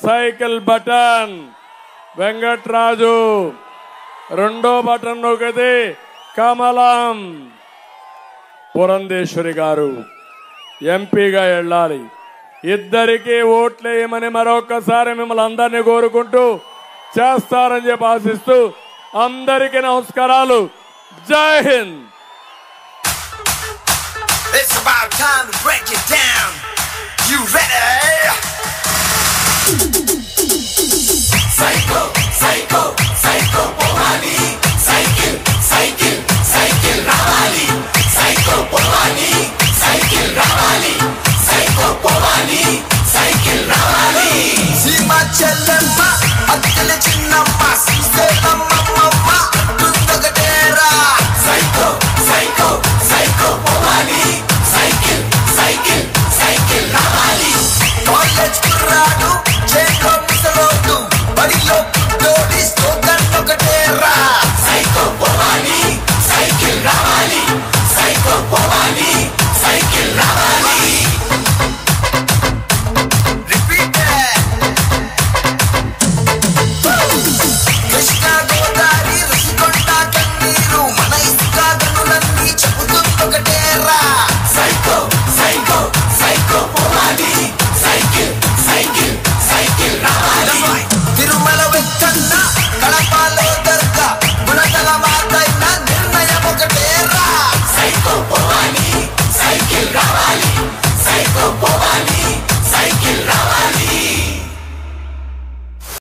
సైకిల్ బటన్ వెంకట్రాజు, 2వ బటన్ నొక్కితే కమలం పురంధేశ్వరి గారు ఎంపీగా వెళ్ళాలి. ఇద్దరికీ ఓట్లేయమని మరొకసారి మిమ్మల్ని అందరినీ కోరుకుంటూ చేస్తారని చెప్పి ఆశిస్తూ అందరికీ నమస్కారాలు. జై Hind. It's about time to break it down. You ready?